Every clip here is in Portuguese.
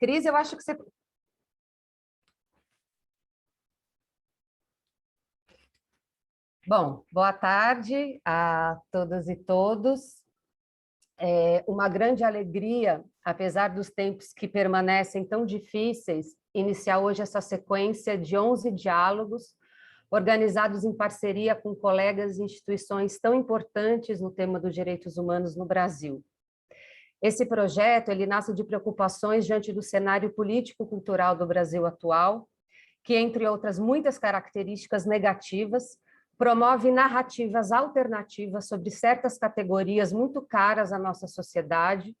Cris, eu acho que você... Bom, boa tarde a todas e todos. É uma grande alegria, apesar dos tempos que permanecem tão difíceis, iniciar hoje essa sequência de 11 diálogos organizados em parceria com colegas e instituições tão importantes no tema dos direitos humanos no Brasil. Esse projeto ele nasce de preocupações diante do cenário político-cultural do Brasil atual, que, entre outras muitas características negativas, promove narrativas alternativas sobre certas categorias muito caras à nossa sociedade,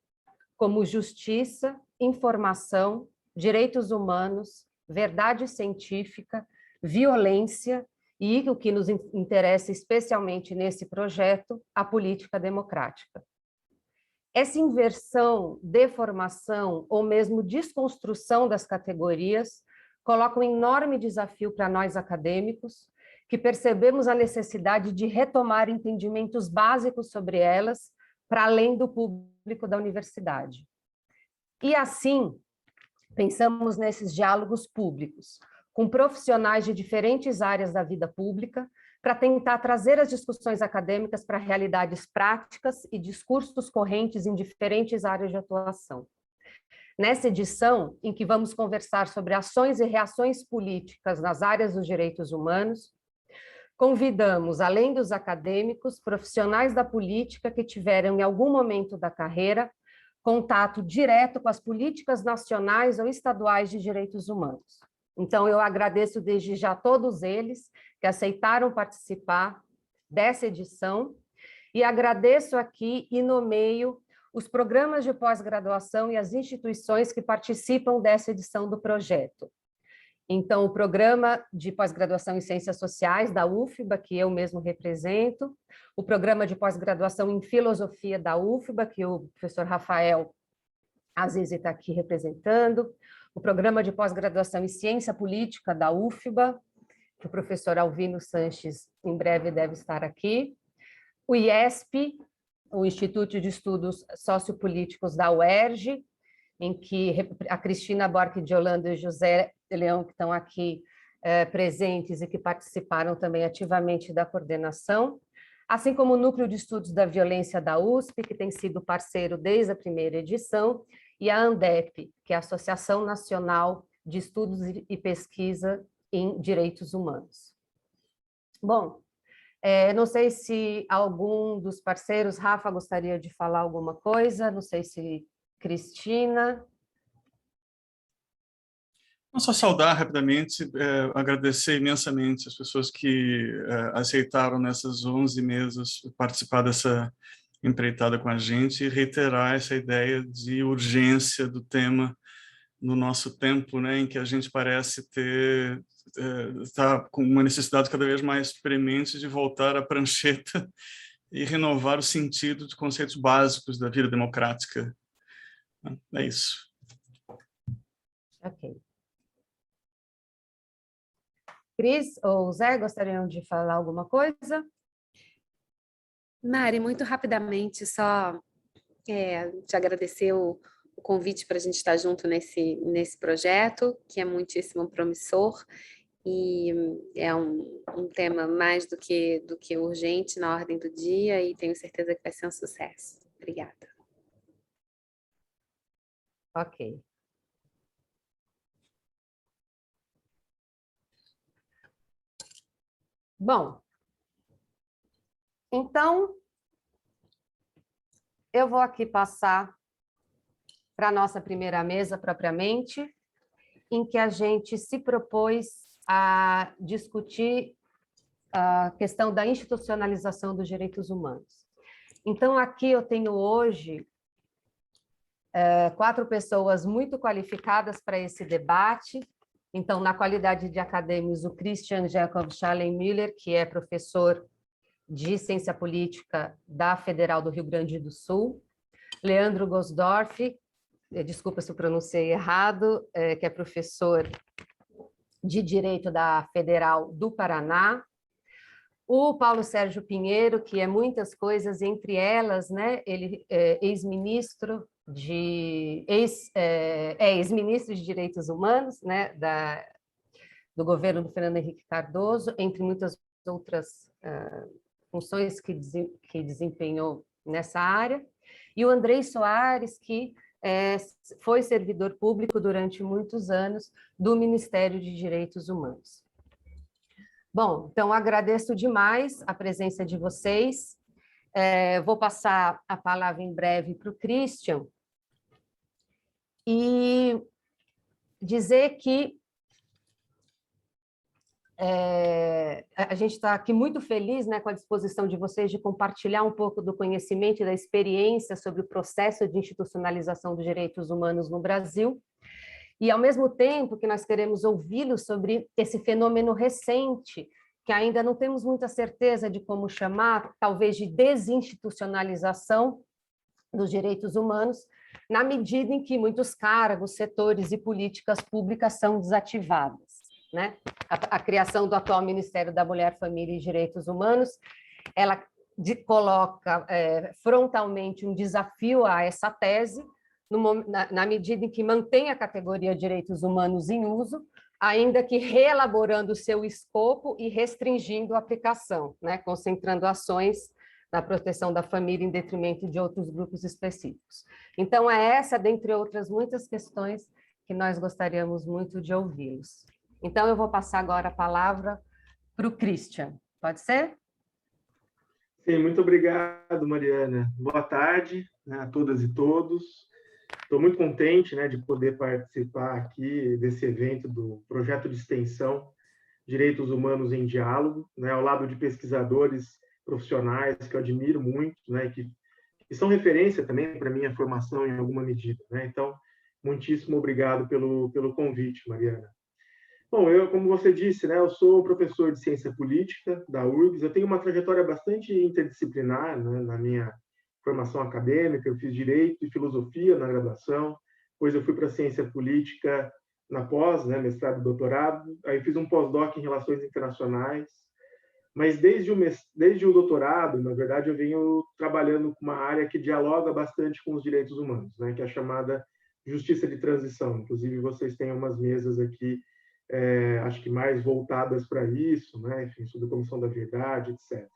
como justiça, informação, direitos humanos, verdade científica, violência e, o que nos interessa especialmente nesse projeto, a política democrática. Essa inversão, deformação ou mesmo desconstrução das categorias coloca um enorme desafio para nós acadêmicos, que percebemos a necessidade de retomar entendimentos básicos sobre elas para além do público da universidade. E assim, pensamos nesses diálogos públicos, com profissionais de diferentes áreas da vida pública, para tentar trazer as discussões acadêmicas para realidades práticas e discursos correntes em diferentes áreas de atuação. Nessa edição, em que vamos conversar sobre ações e reações políticas nas áreas dos direitos humanos, convidamos, além dos acadêmicos, profissionais da política que tiveram, em algum momento da carreira, contato direto com as políticas nacionais ou estaduais de direitos humanos. Então, eu agradeço desde já a todos eles que aceitaram participar dessa edição e agradeço aqui e nomeio os programas de pós-graduação e as instituições que participam dessa edição do projeto. Então, o programa de pós-graduação em Ciências Sociais da UFBA, que eu mesmo represento, o programa de pós-graduação em Filosofia da UFBA, que o professor Rafael Azizi está aqui representando, o programa de pós-graduação em Ciência Política da UFBA, que o professor Alvino Sanches em breve deve estar aqui, o IESP, o Instituto de Estudos Sociopolíticos da UERJ, em que a Cristina Borque de Holanda e o José Leão, que estão aqui presentes e que participaram também ativamente da coordenação, assim como o Núcleo de Estudos da Violência da USP, que tem sido parceiro desde a primeira edição, e a ANDEP, que é a Associação Nacional de Estudos e Pesquisa em Direitos Humanos. Bom, não sei se algum dos parceiros, Rafa, gostaria de falar alguma coisa, não sei se Cristina. Não só saudar rapidamente, agradecer imensamente as pessoas que aceitaram nessas 11 mesas participar dessa empreitada com a gente e reiterar essa ideia de urgência do tema no nosso tempo, né, em que a gente parece tá com uma necessidade cada vez mais premente de voltar à prancheta e renovar o sentido de conceitos básicos da vida democrática. É isso. Ok. Cris ou Zé, gostariam de falar alguma coisa? Mari, muito rapidamente, só te agradecer o convite para a gente estar junto nesse projeto, que é muitíssimo promissor, e é um tema mais do que urgente na ordem do dia, e tenho certeza que vai ser um sucesso. Obrigada. Ok. Bom, então, eu vou aqui passar para a nossa primeira mesa propriamente, em que a gente se propôs a discutir a questão da institucionalização dos direitos humanos. Então, aqui eu tenho hoje 4 pessoas muito qualificadas para esse debate. Então, na qualidade de acadêmicos, o Christian Jacob Schallenmüller, que é professor de Ciência Política da Federal do Rio Grande do Sul, Leandro Gosdorf, desculpa se eu pronunciei errado, que é professor de Direito da Federal do Paraná, o Paulo Sérgio Pinheiro, que é muitas coisas, entre elas, né, ele é ex-ministro de ex-ministro de Direitos Humanos, né, do governo do Fernando Henrique Cardoso, entre muitas outras funções que desempenhou nessa área, e o Andrei Soares, que foi servidor público durante muitos anos do Ministério de Direitos Humanos. Bom, então agradeço demais a presença de vocês. Vou passar a palavra em breve para o Christian e dizer que a gente está aqui muito feliz, né, com a disposição de vocês de compartilhar um pouco do conhecimento e da experiência sobre o processo de institucionalização dos direitos humanos no Brasil, e ao mesmo tempo que nós queremos ouvi-los sobre esse fenômeno recente, que ainda não temos muita certeza de como chamar, talvez de desinstitucionalização dos direitos humanos, na medida em que muitos cargos, setores e políticas públicas são desativadas, né? A criação do atual Ministério da Mulher, Família e Direitos Humanos, ela coloca frontalmente um desafio a essa tese, na medida em que mantém a categoria Direitos Humanos em uso, ainda que reelaborando o seu escopo e restringindo a aplicação, né? Concentrando ações na proteção da família em detrimento de outros grupos específicos. Então, é essa, dentre outras muitas questões, que nós gostaríamos muito de ouvi-los. Então, eu vou passar agora a palavra para o Christian. Pode ser? Sim, muito obrigado, Mariana. Boa tarde, né, a todas e todos. Estou muito contente, né, de poder participar aqui desse evento do projeto de extensão Direitos Humanos em Diálogo, né, ao lado de pesquisadores profissionais que eu admiro muito, né, que são referência também para a minha formação em alguma medida, né? Então, muitíssimo obrigado pelo convite, Mariana. Bom, como você disse, né, eu sou professor de Ciência Política da URGS, eu tenho uma trajetória bastante interdisciplinar, né, na minha formação acadêmica, eu fiz Direito e Filosofia na graduação, depois eu fui para Ciência Política na pós, né, mestrado e doutorado, aí fiz um pós-doc em Relações Internacionais, mas desde o doutorado, na verdade, eu venho trabalhando com uma área que dialoga bastante com os direitos humanos, né, que é a chamada justiça de transição. Inclusive, vocês têm umas mesas aqui, acho que mais voltadas para isso, né, enfim, sobre a Comissão da Verdade, etc.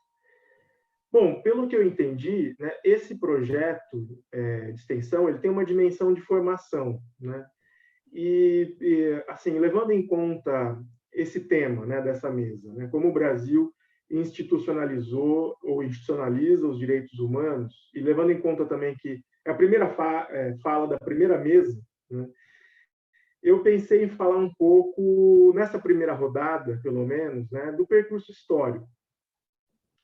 Bom, pelo que eu entendi, né, esse projeto de extensão ele tem uma dimensão de formação, né, e assim, levando em conta esse tema, né, dessa mesa, né, como o Brasil institucionalizou ou institucionaliza os direitos humanos, e levando em conta também que é a primeira fala da primeira mesa, né, eu pensei em falar um pouco, nessa primeira rodada, pelo menos, né, do percurso histórico,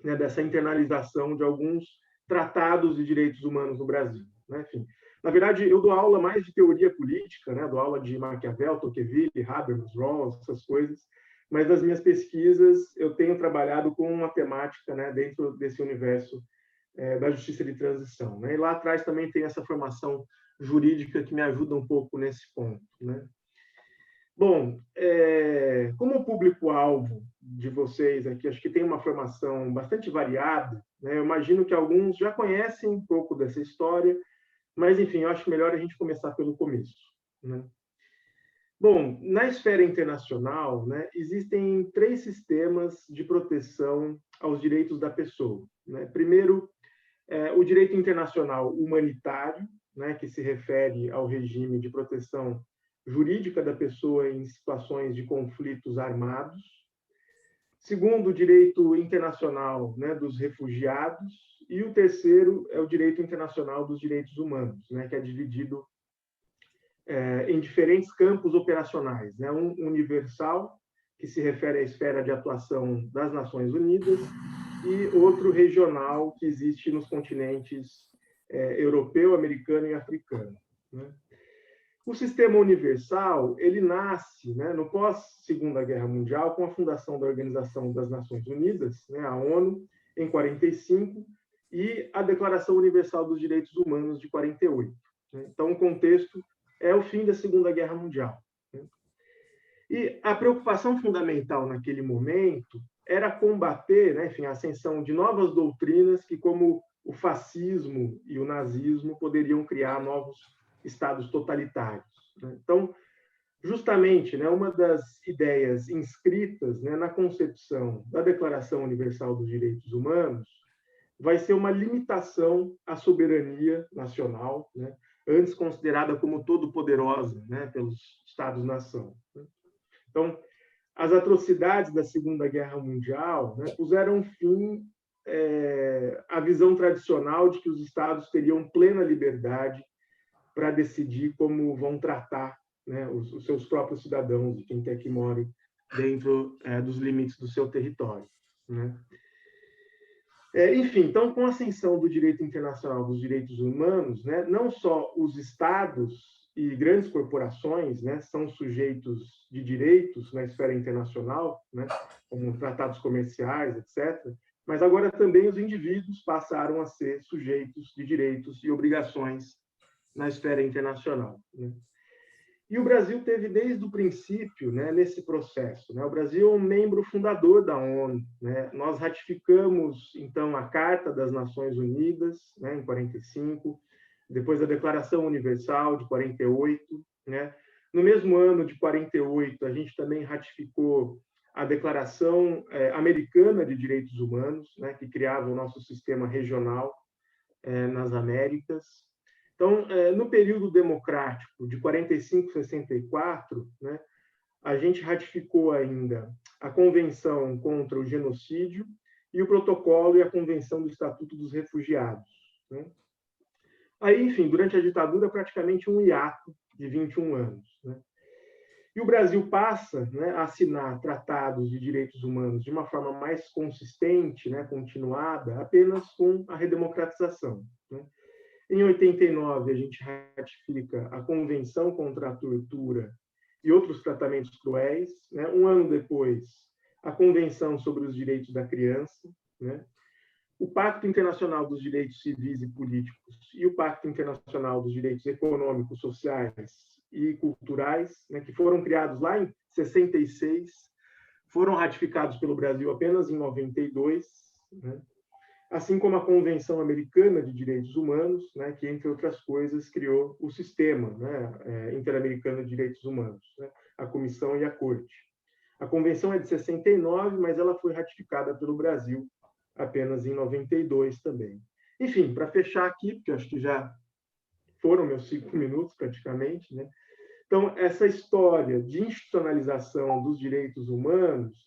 né, dessa internalização de alguns tratados de direitos humanos no Brasil, né? Enfim, na verdade, eu dou aula mais de teoria política, né? Dou aula de Maquiavel, Tocqueville, Habermas, Rawls, essas coisas, mas nas minhas pesquisas eu tenho trabalhado com uma temática, né, dentro desse universo da justiça de transição, né? E lá atrás também tem essa formação jurídica que me ajuda um pouco nesse ponto, né? Bom, como o público-alvo de vocês aqui, acho que tem uma formação bastante variada, né? Eu imagino que alguns já conhecem um pouco dessa história, mas, enfim, eu acho melhor a gente começar pelo começo, né? Bom, na esfera internacional, né, existem 3 sistemas de proteção aos direitos da pessoa, né? Primeiro, o direito internacional humanitário, né, que se refere ao regime de proteção jurídica da pessoa em situações de conflitos armados. Segundo, o direito internacional, né, dos refugiados. E o terceiro é o direito internacional dos direitos humanos, né, que é dividido em diferentes campos operacionais, né? Um universal, que se refere à esfera de atuação das Nações Unidas, e outro regional, que existe nos continentes europeu, americano e africano, né? O sistema universal ele nasce, né, no pós-Segunda Guerra Mundial com a fundação da Organização das Nações Unidas, né, a ONU, em 45, e a Declaração Universal dos Direitos Humanos de 48. Né? Então, o contexto é o fim da Segunda Guerra Mundial. Né? E a preocupação fundamental naquele momento era combater, né, enfim, a ascensão de novas doutrinas que, como o fascismo e o nazismo poderiam criar novos estados totalitários. Então, justamente, uma das ideias inscritas, na concepção da Declaração Universal dos Direitos Humanos vai ser uma limitação à soberania nacional, antes considerada como todo-poderosa, pelos Estados-nação. Então, as atrocidades da Segunda Guerra Mundial puseram fim à visão tradicional de que os Estados teriam plena liberdade para decidir como vão tratar os seus próprios cidadãos, e quem quer que more dentro dos limites do seu território. Enfim, então, com a ascensão do direito internacional dos direitos humanos, não só os Estados e grandes corporações são sujeitos de direitos na esfera internacional, como tratados comerciais, etc., mas agora também os indivíduos passaram a ser sujeitos de direitos e obrigações na esfera internacional. E o Brasil teve, desde o princípio, nesse processo. O Brasil é um membro fundador da ONU. Nós ratificamos, então, a Carta das Nações Unidas, em 45, depois a Declaração Universal, de 48. No mesmo ano de 48, a gente também ratificou a Declaração Americana de Direitos Humanos, que criava o nosso sistema regional nas Américas. Então, no período democrático de 45 a 64, a gente ratificou ainda a Convenção contra o Genocídio e o Protocolo e a Convenção do Estatuto dos Refugiados. Aí, enfim, durante a ditadura, praticamente um hiato de 21 anos. E o Brasil passa a assinar tratados de direitos humanos de uma forma mais consistente, continuada, apenas com a redemocratização. Em 89, a gente ratifica a Convenção contra a Tortura e outros tratamentos cruéis. Um ano depois, a Convenção sobre os Direitos da Criança, o Pacto Internacional dos Direitos Civis e Políticos e o Pacto Internacional dos Direitos Econômicos, Sociais e Culturais, que foram criados lá em 66, foram ratificados pelo Brasil apenas em 92, assim como a Convenção Americana de Direitos Humanos, que, entre outras coisas, criou o Sistema Interamericano de Direitos Humanos, a Comissão e a Corte. A Convenção é de 69, mas ela foi ratificada pelo Brasil apenas em 92 também. Enfim, para fechar aqui, porque acho que já foram meus 5 minutos, praticamente, Então, essa história de institucionalização dos direitos humanos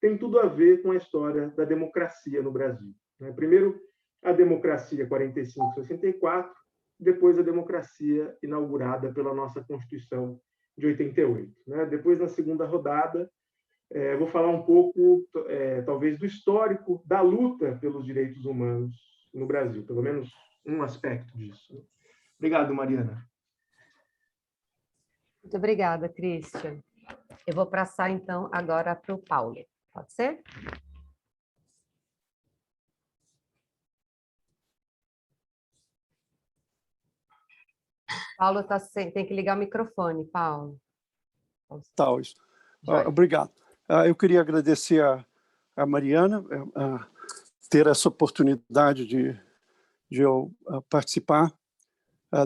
tem tudo a ver com a história da democracia no Brasil. Primeiro, a democracia 45-64, depois a democracia inaugurada pela nossa Constituição de 88. Depois, na segunda rodada, vou falar um pouco, talvez, do histórico da luta pelos direitos humanos no Brasil, pelo menos um aspecto disso. Obrigado, Mariana. Muito obrigada, Christian. Eu vou passar, então, agora para o Paulo. Pode ser? Paulo tem que ligar o microfone, Paulo. Tá, obrigado. Eu queria agradecer a Mariana ter essa oportunidade de eu participar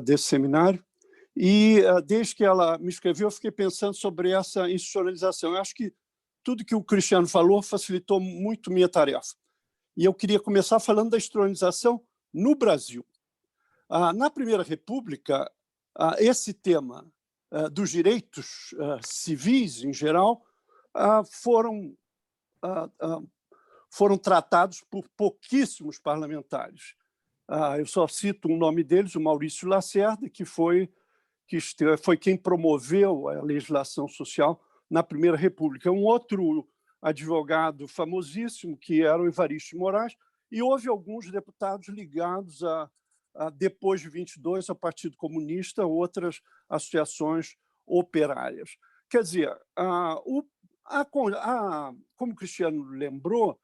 desse seminário. E desde que ela me escreveu, eu fiquei pensando sobre essa institucionalização. Eu acho que tudo que o Cristiano falou facilitou muito minha tarefa. E eu queria começar falando da institucionalização no Brasil. Na Primeira República, esse tema dos direitos civis, em geral, foram tratados por pouquíssimos parlamentares. Eu só cito um nome deles, o Maurício Lacerda, que foi quem promoveu a legislação social na Primeira República. Um outro advogado famosíssimo, que era o Evaristo de Moraes, e houve alguns deputados ligados depois de 22 ao Partido Comunista, outras associações operárias. Quer dizer, como o Cristiano lembrou,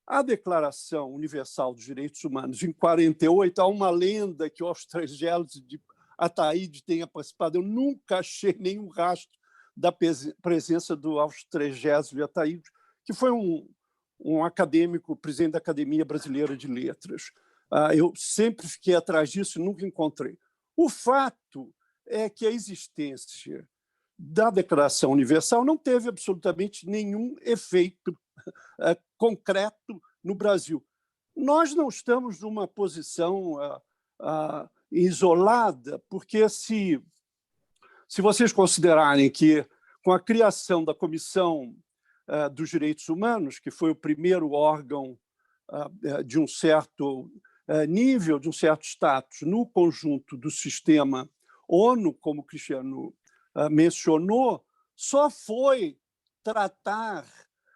a Declaração Universal dos Direitos Humanos, em 48, há uma lenda que o Austregésilo de Ataíde tenha participado. Eu nunca achei nenhum rastro da presença do Austregésilo de Ataíde, que foi um acadêmico, presidente da Academia Brasileira de Letras. Eu sempre fiquei atrás disso e nunca encontrei. O fato é que a existência da Declaração Universal não teve absolutamente nenhum efeito concreto no Brasil. Nós não estamos numa posição isolada, porque se vocês considerarem que, com a criação da Comissão dos Direitos Humanos, que foi o primeiro órgão de um certo nível, de um certo status, no conjunto do sistema ONU, como o Cristiano mencionou, só foi tratar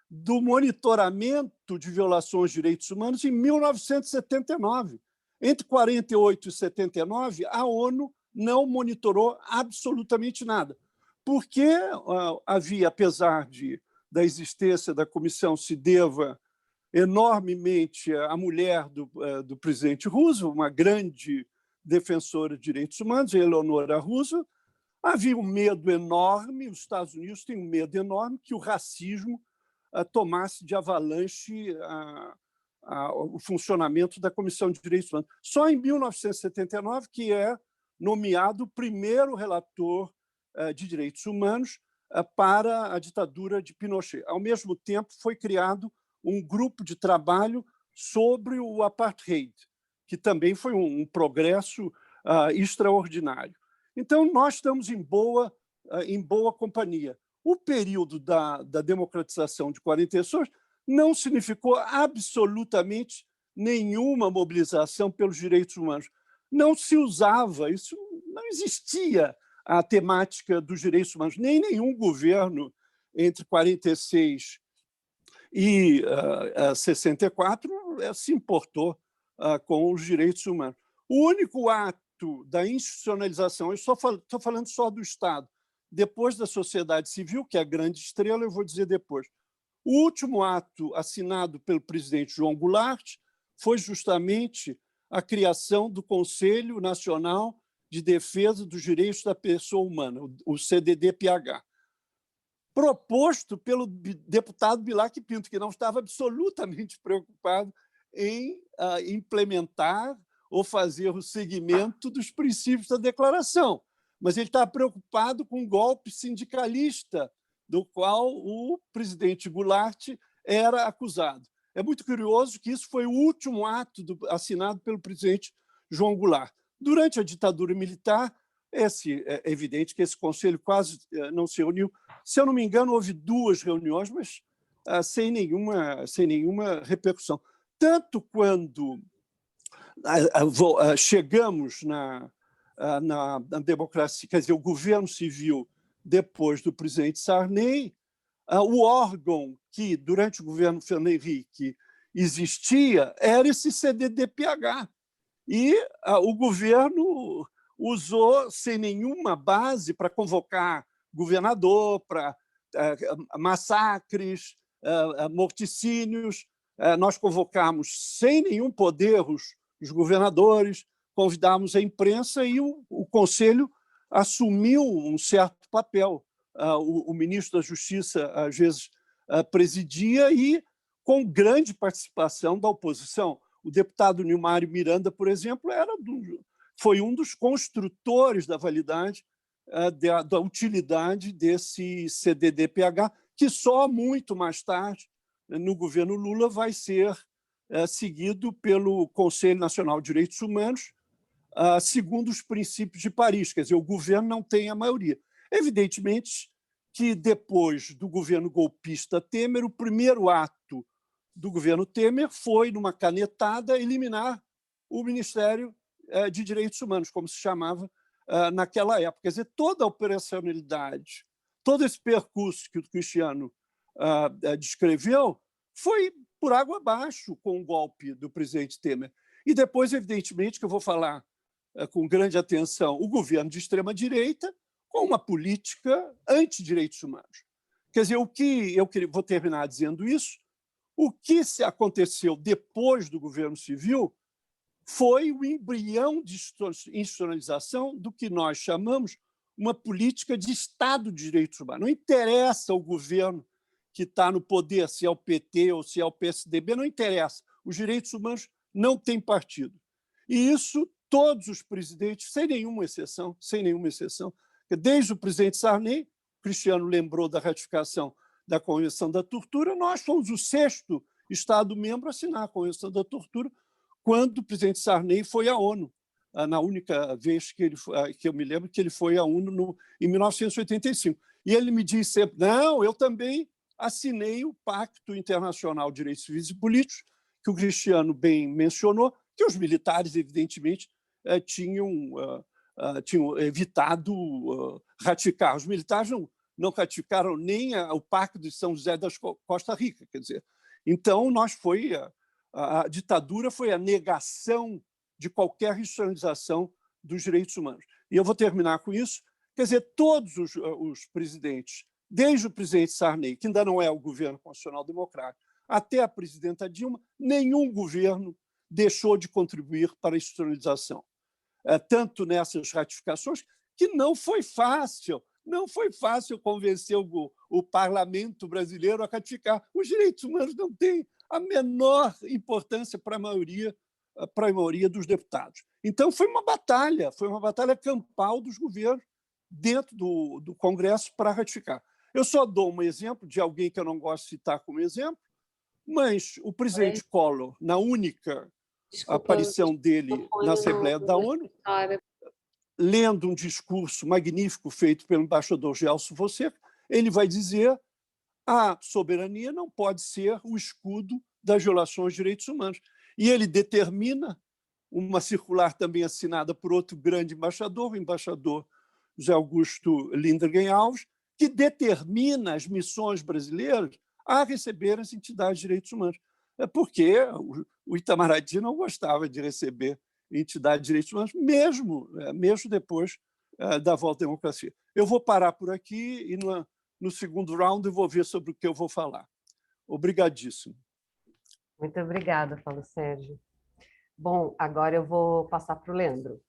do monitoramento de violações de direitos humanos em 1979. Entre 48 e 79, a ONU não monitorou absolutamente nada, porque havia, apesar da existência da comissão se deva enormemente à mulher do presidente Roosevelt, uma grande defensora de direitos humanos, Eleonora Roosevelt, havia um medo enorme, os Estados Unidos têm um medo enorme que o racismo tomasse de avalanche o funcionamento da Comissão de Direitos Humanos. Só em 1979 que é nomeado o primeiro relator de direitos humanos para a ditadura de Pinochet. Ao mesmo tempo, foi criado um grupo de trabalho sobre o apartheid, que também foi um progresso extraordinário. Então, nós estamos em boa companhia. O período da democratização de 46 não significou absolutamente nenhuma mobilização pelos direitos humanos. Não se usava, isso não existia a temática dos direitos humanos. Nem nenhum governo entre 46 e 64 se importou com os direitos humanos. O único ato da institucionalização, eu estou falando só do Estado, depois da sociedade civil, que é a grande estrela, eu vou dizer depois. O último ato assinado pelo presidente João Goulart foi justamente a criação do Conselho Nacional de Defesa dos Direitos da Pessoa Humana, o CDD-PH, proposto pelo deputado Bilac Pinto, que não estava absolutamente preocupado em implementar ou fazer o seguimento dos princípios da declaração, mas ele está preocupado com o golpe sindicalista do qual o presidente Goulart era acusado. É muito curioso que isso foi o último ato assinado pelo presidente João Goulart. Durante a ditadura militar, é evidente que esse conselho quase não se reuniu. Se eu não me engano, houve 2 reuniões, mas sem nenhuma repercussão. Tanto quando chegamos na democracia, quer dizer, o governo civil depois do presidente Sarney, o órgão que, durante o governo Fernando Henrique, existia era esse CDD-PH. E o governo usou sem nenhuma base para convocar governador, para massacres, morticínios. Nós convocamos sem nenhum poder os governadores, convidamos a imprensa e o Conselho assumiu um certo papel. O ministro da Justiça, às vezes, presidia e com grande participação da oposição. O deputado Nilmário Miranda, por exemplo, foi um dos construtores da validade, da utilidade desse CDD-PH, que só muito mais tarde, no governo Lula, vai ser seguido pelo Conselho Nacional de Direitos Humanos, segundo os princípios de Paris, quer dizer, o governo não tem a maioria. Evidentemente que, depois do governo golpista Temer, o primeiro ato do governo Temer foi, numa canetada, eliminar o Ministério de Direitos Humanos, como se chamava naquela época. Quer dizer, toda a operacionalidade, todo esse percurso que o Cristiano descreveu foi por água abaixo com o golpe do presidente Temer. E depois, evidentemente, que eu vou falar com grande atenção, o governo de extrema-direita com uma política anti-direitos humanos. Quer dizer, vou terminar dizendo isso, o que se aconteceu depois do governo civil foi o embrião de institucionalização do que nós chamamos uma política de Estado de direitos humanos. Não interessa o governo que está no poder, se é o PT ou se é o PSDB, não interessa. Os direitos humanos não têm partido. E isso todos os presidentes, sem nenhuma exceção, desde o presidente Sarney, Cristiano lembrou da ratificação da Convenção da Tortura, nós fomos o 6º Estado-membro a assinar a Convenção da Tortura quando o presidente Sarney foi à ONU, na única vez que eu me lembro que ele foi à ONU em 1985. E ele me disse sempre, não, eu também assinei o Pacto Internacional de Direitos Civis e Políticos, que o Cristiano bem mencionou, que os militares, evidentemente, tinham evitado ratificar. Os militares não ratificaram nem o Pacto de São José das Costa Rica. Quer dizer, então, a ditadura foi a negação de qualquer institucionalização dos direitos humanos. E eu vou terminar com isso. Quer dizer, todos os presidentes, desde o presidente Sarney, que ainda não é o governo constitucional democrático, até a presidenta Dilma, nenhum governo deixou de contribuir para a institucionalização. Tanto nessas ratificações, que não foi fácil convencer o parlamento brasileiro a ratificar. Os direitos humanos não têm a menor importância para a maioria dos deputados. Então, foi uma batalha campal dos governos dentro do Congresso para ratificar. Eu só dou um exemplo de alguém que eu não gosto de citar como exemplo, mas o presidente Collor, na única aparição dele na Assembleia da ONU, lendo um discurso magnífico feito pelo embaixador Gelson Fonseca, ele vai dizer a soberania não pode ser o escudo das violações de direitos humanos. E ele determina uma circular também assinada por outro grande embaixador, o embaixador José Augusto Lindergen Alves, que determina as missões brasileiras a receber as entidades de direitos humanos. Porque o Itamaraty não gostava de receber entidades de direitos humanos, mesmo depois da volta à democracia. Eu vou parar por aqui e no segundo round eu vou ver sobre o que eu vou falar. Obrigadíssimo. Muito obrigada, Paulo Sérgio. Bom, agora eu vou passar para o Leandro.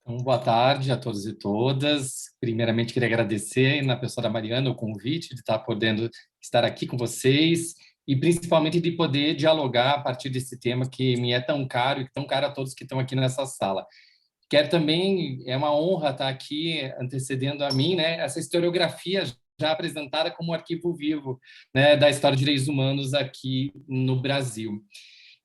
Então, boa tarde a todos e todas. Primeiramente, queria agradecer, na pessoa da Mariana, o convite de estar podendo estar aqui com vocês e, principalmente, de poder dialogar a partir desse tema que me é tão caro e tão caro a todos que estão aqui nessa sala. Quero também, é uma honra estar aqui antecedendo a mim, né, essa historiografia já apresentada como arquivo vivo, né, da história de direitos humanos aqui no Brasil.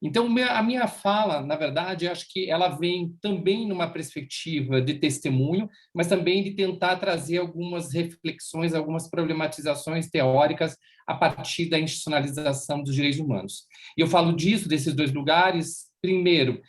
Então, a minha fala, na verdade, acho que ela vem também numa perspectiva de testemunho, mas também de tentar trazer algumas reflexões, algumas problematizações teóricas a partir da institucionalização dos direitos humanos. E eu falo disso, desses dois lugares, primeiro,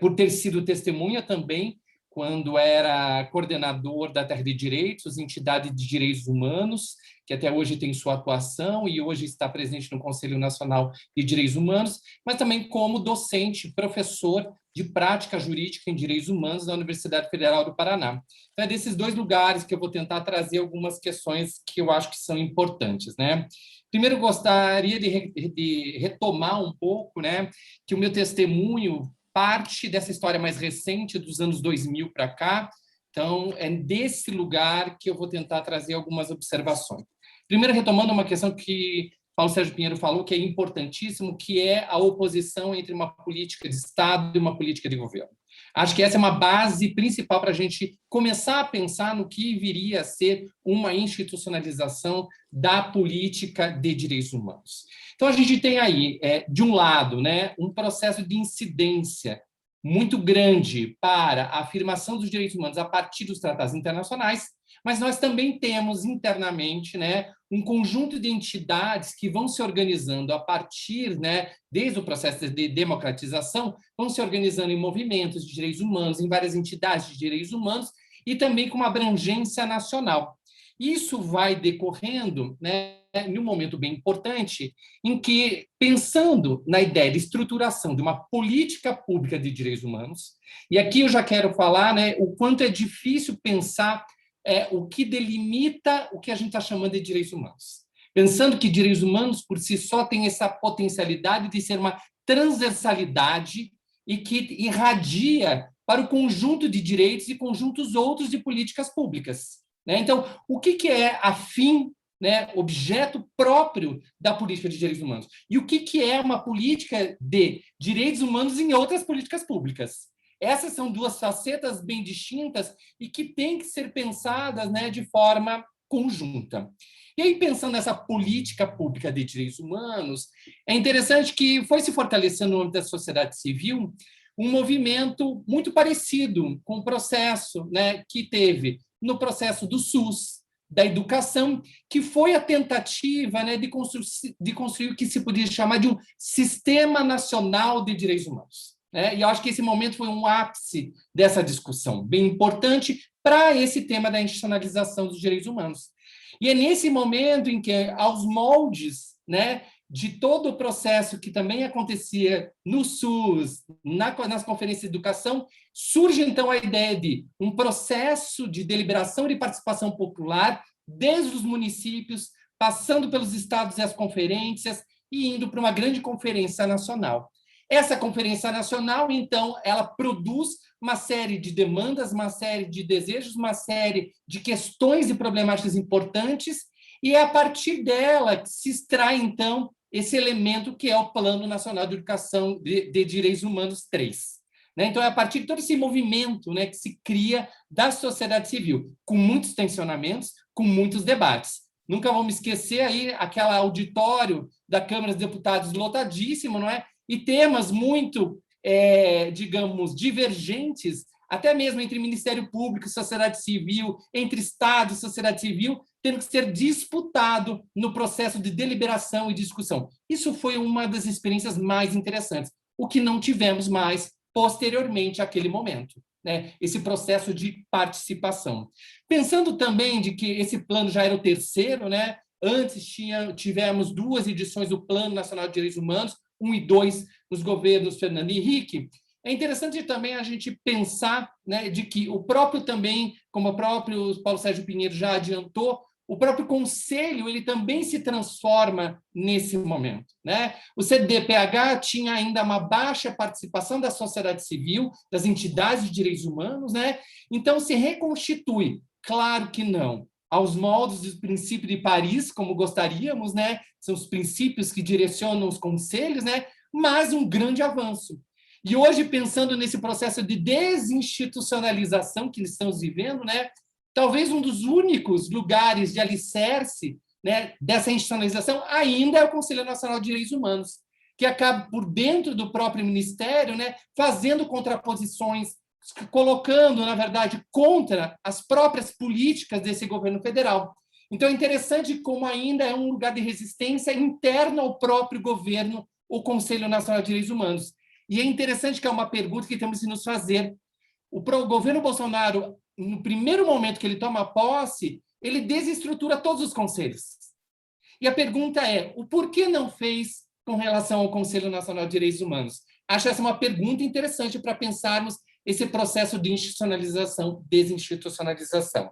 por ter sido testemunha também, quando era coordenador da Terra de Direitos, entidade de direitos humanos, que até hoje tem sua atuação e hoje está presente no Conselho Nacional de Direitos Humanos, mas também como docente, professor de prática jurídica em direitos humanos da Universidade Federal do Paraná. Então, é desses dois lugares que eu vou tentar trazer algumas questões que eu acho que são importantes, né? Primeiro, gostaria de retomar um pouco, né, que o meu testemunho parte dessa história mais recente, dos anos 2000 para cá. Então, é desse lugar que eu vou tentar trazer algumas observações. Primeiro, retomando uma questão que Paulo Sérgio Pinheiro falou, que é importantíssimo, que é a oposição entre uma política de Estado e uma política de governo. Acho que essa é uma base principal para a gente começar a pensar no que viria a ser uma institucionalização da política de direitos humanos. Então, a gente tem aí, de um lado, né, um processo de incidência muito grande para a afirmação dos direitos humanos a partir dos tratados internacionais, mas nós também temos internamente, né, um conjunto de entidades que vão se organizando a partir, né, desde o processo de democratização, vão se organizando em movimentos de direitos humanos, em várias entidades de direitos humanos e também com uma abrangência nacional. Isso vai decorrendo, né, em um momento bem importante, em que, pensando na ideia de estruturação de uma política pública de direitos humanos, e aqui eu já quero falar, né, o quanto é difícil pensar o que delimita o que a gente está chamando de direitos humanos. Pensando que direitos humanos, por si só, têm essa potencialidade de ser uma transversalidade e que irradia para o conjunto de direitos e conjuntos outros de políticas públicas. Né? Então, o que é, a fim né, objeto próprio da política de direitos humanos. E o que é uma política de direitos humanos em outras políticas públicas? Essas são duas facetas bem distintas e que têm que ser pensadas, né, de forma conjunta. E aí, pensando nessa política pública de direitos humanos, é interessante que foi se fortalecendo no âmbito da sociedade civil um movimento muito parecido com o processo, né, que teve no processo do SUS, da educação, que foi a tentativa, né, de construir o que se podia chamar de um Sistema Nacional de Direitos Humanos. Né? E eu acho que esse momento foi um ápice dessa discussão, bem importante para esse tema da institucionalização dos direitos humanos. E é nesse momento em que, aos moldes, né, de todo o processo que também acontecia no SUS, nas conferências de educação, surge, então, a ideia de um processo de deliberação e de participação popular, desde os municípios, passando pelos estados e as conferências, e indo para uma grande conferência nacional. Essa conferência nacional, então, ela produz uma série de demandas, uma série de desejos, uma série de questões e problemáticas importantes, e é a partir dela que se extrai, então, esse elemento que é o Plano Nacional de Educação de Direitos Humanos 3. Né? Então, é a partir de todo esse movimento, né, que se cria da sociedade civil, com muitos tensionamentos, com muitos debates. Nunca vamos esquecer aí aquele auditório da Câmara dos Deputados lotadíssimo, não é? E temas muito, digamos, divergentes, até mesmo entre Ministério Público e sociedade civil, entre Estado e sociedade civil, tendo que ser disputado no processo de deliberação e discussão. Isso foi uma das experiências mais interessantes, o que não tivemos mais posteriormente àquele momento, né? Esse processo de participação. Pensando também de que esse plano já era o terceiro, né? Antes tivemos 2 edições do Plano Nacional de Direitos Humanos, 1 e 2 nos governos Fernando Henrique. É interessante também a gente pensar, né, de que o próprio também, como o próprio Paulo Sérgio Pinheiro já adiantou, o próprio Conselho ele também se transforma nesse momento. Né? O CDPH tinha ainda uma baixa participação da sociedade civil, das entidades de direitos humanos, né? Então se reconstitui, claro que não, aos moldes do princípio de Paris, como gostaríamos, né? São os princípios que direcionam os conselhos, né? Mas um grande avanço. E hoje, pensando nesse processo de desinstitucionalização que estamos vivendo, né? Talvez um dos únicos lugares de alicerce, né, dessa institucionalização ainda é o Conselho Nacional de Direitos Humanos, que acaba por dentro do próprio Ministério, né, fazendo contraposições, colocando, na verdade, contra as próprias políticas desse governo federal. Então, é interessante como ainda é um lugar de resistência interno ao próprio governo, o Conselho Nacional de Direitos Humanos. E é interessante que é uma pergunta que temos que nos fazer. O governo Bolsonaro, no primeiro momento que ele toma posse, ele desestrutura todos os conselhos. E a pergunta é, o porquê não fez com relação ao Conselho Nacional de Direitos Humanos? Acho essa uma pergunta interessante para pensarmos esse processo de institucionalização, desinstitucionalização.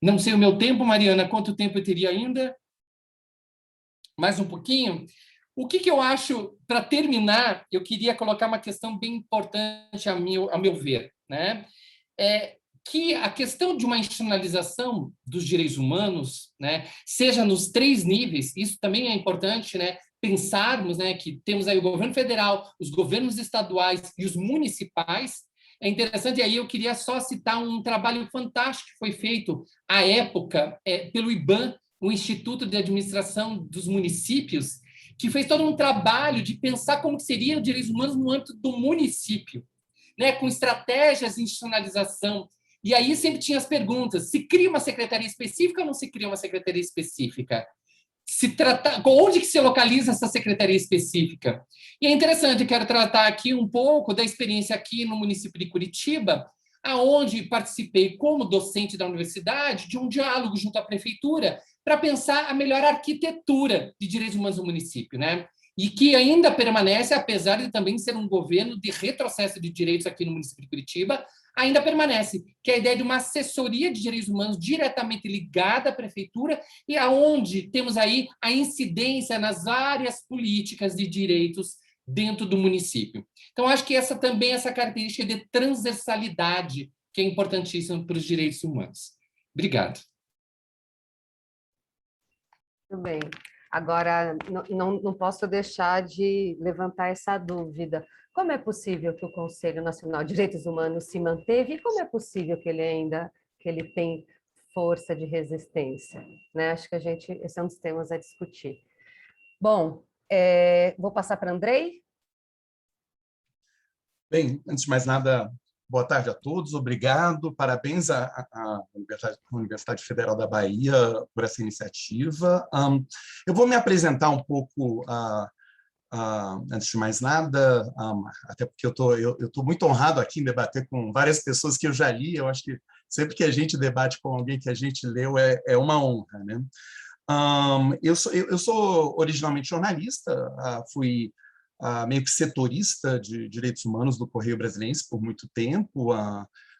Não sei o meu tempo, Mariana, quanto tempo eu teria ainda? Mais um pouquinho? O que eu acho, para terminar, eu queria colocar uma questão bem importante a meu ver, né? Que a questão de uma institucionalização dos direitos humanos, né, seja nos 3 níveis, isso também é importante, né, pensarmos, né, que temos aí o governo federal, os governos estaduais e os municipais. É interessante, e aí eu queria só citar um trabalho fantástico que foi feito à época pelo IBAM, o Instituto de Administração dos Municípios, que fez todo um trabalho de pensar como seriam direitos humanos no âmbito do município, né, com estratégias de institucionalização. E aí sempre tinha as perguntas, se cria uma secretaria específica ou não se cria uma secretaria específica? Onde que se localiza essa secretaria específica? E é interessante, eu quero tratar aqui um pouco da experiência aqui no município de Curitiba, aonde participei como docente da universidade de um diálogo junto à prefeitura para pensar a melhor arquitetura de direitos humanos no município, né? E que ainda permanece, apesar de também ser um governo de retrocesso de direitos aqui no município de Curitiba, ainda permanece, que é a ideia de uma assessoria de direitos humanos diretamente ligada à prefeitura e aonde temos aí a incidência nas várias políticas de direitos dentro do município. Então, acho que essa também é essa característica de transversalidade que é importantíssima para os direitos humanos. Obrigado. Muito bem. Agora, não posso deixar de levantar essa dúvida. Como é possível que o Conselho Nacional de Direitos Humanos se manteve e como é possível que ele tem força de resistência? Né? Acho que esse é um dos temas a discutir. Bom, vou passar para Andrei. Bem, antes de mais nada, boa tarde a todos, obrigado, parabéns à Universidade Federal da Bahia por essa iniciativa. Eu vou me apresentar um pouco, antes de mais nada, até porque eu estou muito honrado aqui em debater com várias pessoas que eu já li, eu acho que sempre que a gente debate com alguém que a gente leu é uma honra, né? Eu sou originalmente jornalista, fui meio que setorista de direitos humanos do Correio Brasiliense por muito tempo.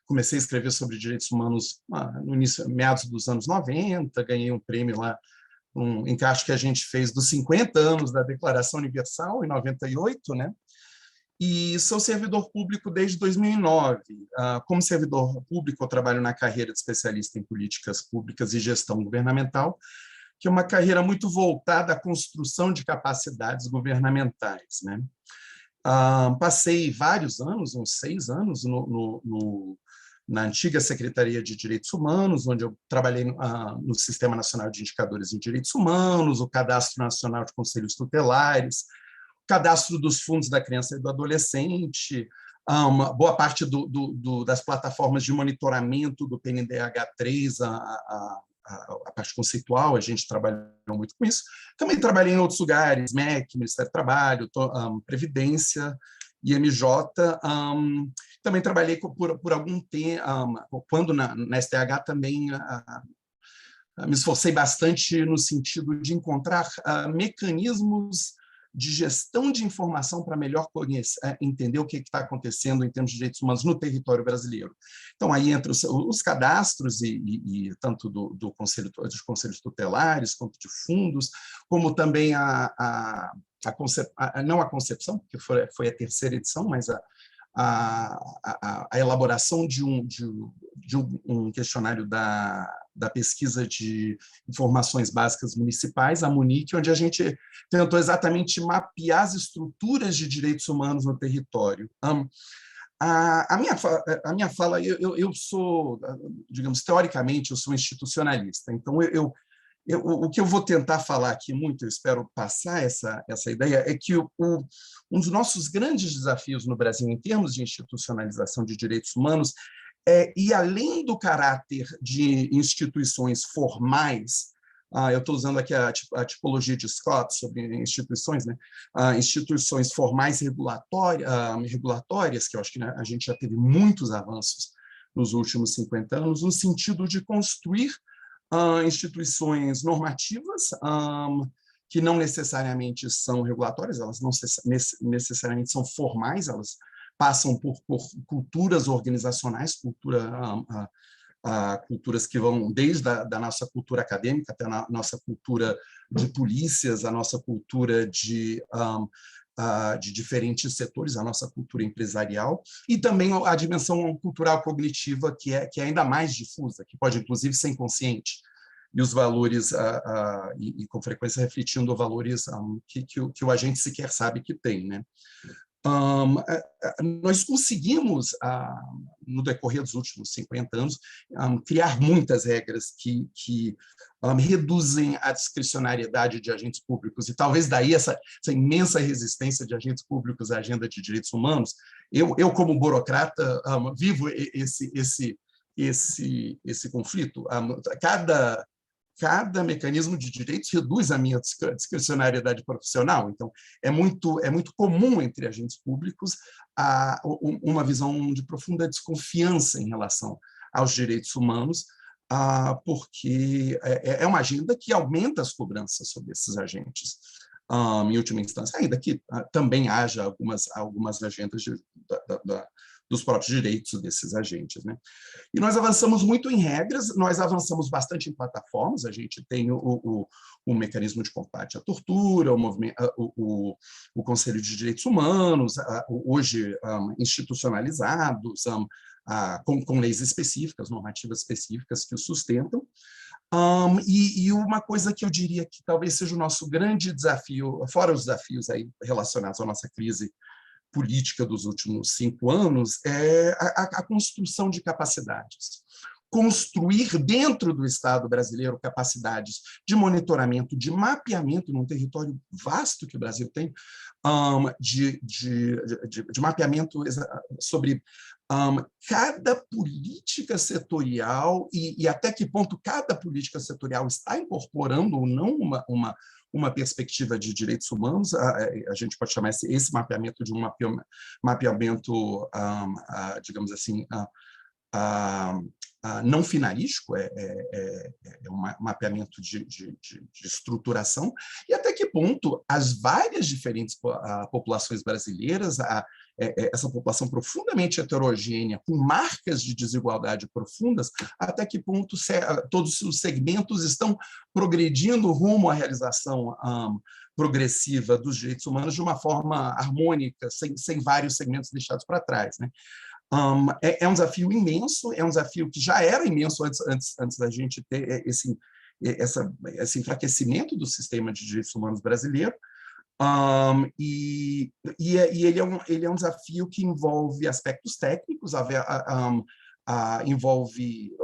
Comecei a escrever sobre direitos humanos no início, meados dos anos 90, ganhei um prêmio lá, um encaixe que a gente fez dos 50 anos da Declaração Universal, em 98, né? E sou servidor público desde 2009. Como servidor público, eu trabalho na carreira de especialista em políticas públicas e gestão governamental, que é uma carreira muito voltada à construção de capacidades governamentais, né? Passei vários anos, uns 6 anos, na antiga Secretaria de Direitos Humanos, onde eu trabalhei no Sistema Nacional de Indicadores em Direitos Humanos, o Cadastro Nacional de Conselhos Tutelares, o Cadastro dos Fundos da Criança e do Adolescente, uma boa parte das plataformas de monitoramento do PNDH3, a parte conceitual, a gente trabalhou muito com isso. Também trabalhei em outros lugares, MEC, Ministério do Trabalho, Previdência, IMJ. Também trabalhei por algum tempo, quando na STH também me esforcei bastante no sentido de encontrar mecanismos de gestão de informação para melhor entender o que está acontecendo em termos de direitos humanos no território brasileiro. Então, aí entre os cadastros, e tanto dos conselhos tutelares, quanto de fundos, como também não a concepção, porque foi a terceira edição, mas a elaboração de um questionário da pesquisa de informações básicas municipais, a MUNIC, onde a gente tentou exatamente mapear as estruturas de direitos humanos no território. A minha fala, eu sou, digamos, teoricamente, eu sou institucionalista, então o que eu vou tentar falar aqui muito, eu espero passar essa ideia, é que um dos nossos grandes desafios no Brasil, em termos de institucionalização de direitos humanos, e além do caráter de instituições formais, eu estou usando aqui a tipologia de Scott sobre instituições, né? Instituições formais regulatórias, que eu acho que, né, a gente já teve muitos avanços nos últimos 50 anos, no sentido de construir instituições normativas, que não necessariamente são regulatórias, elas não necessariamente são formais, elas passam por culturas organizacionais, culturas que vão desde da nossa cultura acadêmica até a nossa cultura de polícias, a nossa cultura de diferentes setores, a nossa cultura empresarial, e também a dimensão cultural cognitiva, que é ainda mais difusa, que pode, inclusive, ser inconsciente, e os valores, e com frequência refletindo valores que o agente sequer sabe que tem, né? Nós conseguimos, no decorrer dos últimos 50 anos, criar muitas regras que reduzem a discricionariedade de agentes públicos, e talvez daí essa imensa resistência de agentes públicos à agenda de direitos humanos. Eu como burocrata, vivo esse conflito. Cada mecanismo de direitos reduz a minha discricionariedade profissional. Então, é muito comum entre agentes públicos uma visão de profunda desconfiança em relação aos direitos humanos, porque é uma agenda que aumenta as cobranças sobre esses agentes, em última instância, ainda que também haja algumas agendas dos próprios direitos desses agentes, né? E nós avançamos muito em regras, nós avançamos bastante em plataformas, a gente tem o mecanismo de combate à tortura, o Conselho de Direitos Humanos, hoje institucionalizados, com leis específicas, normativas específicas que o sustentam. E uma coisa que eu diria que talvez seja o nosso grande desafio, fora os desafios aí relacionados à nossa crise política dos últimos 5 anos, é a construção de capacidades. Construir dentro do Estado brasileiro capacidades de monitoramento, de mapeamento num território vasto que o Brasil tem, de mapeamento sobre cada política setorial e até que ponto cada política setorial está incorporando ou não uma perspectiva de direitos humanos. A gente pode chamar esse mapeamento de um mapeamento, digamos assim, não finarístico, é um mapeamento de estruturação, e até que ponto as várias diferentes populações brasileiras, essa população profundamente heterogênea, com marcas de desigualdade profundas, até que ponto todos os segmentos estão progredindo rumo à realização progressiva dos direitos humanos de uma forma harmônica, sem vários segmentos deixados para trás, né? É um desafio imenso, é um desafio que já era imenso antes da gente ter esse enfraquecimento do sistema de direitos humanos brasileiro, e ele é um desafio que envolve aspectos técnicos, envolve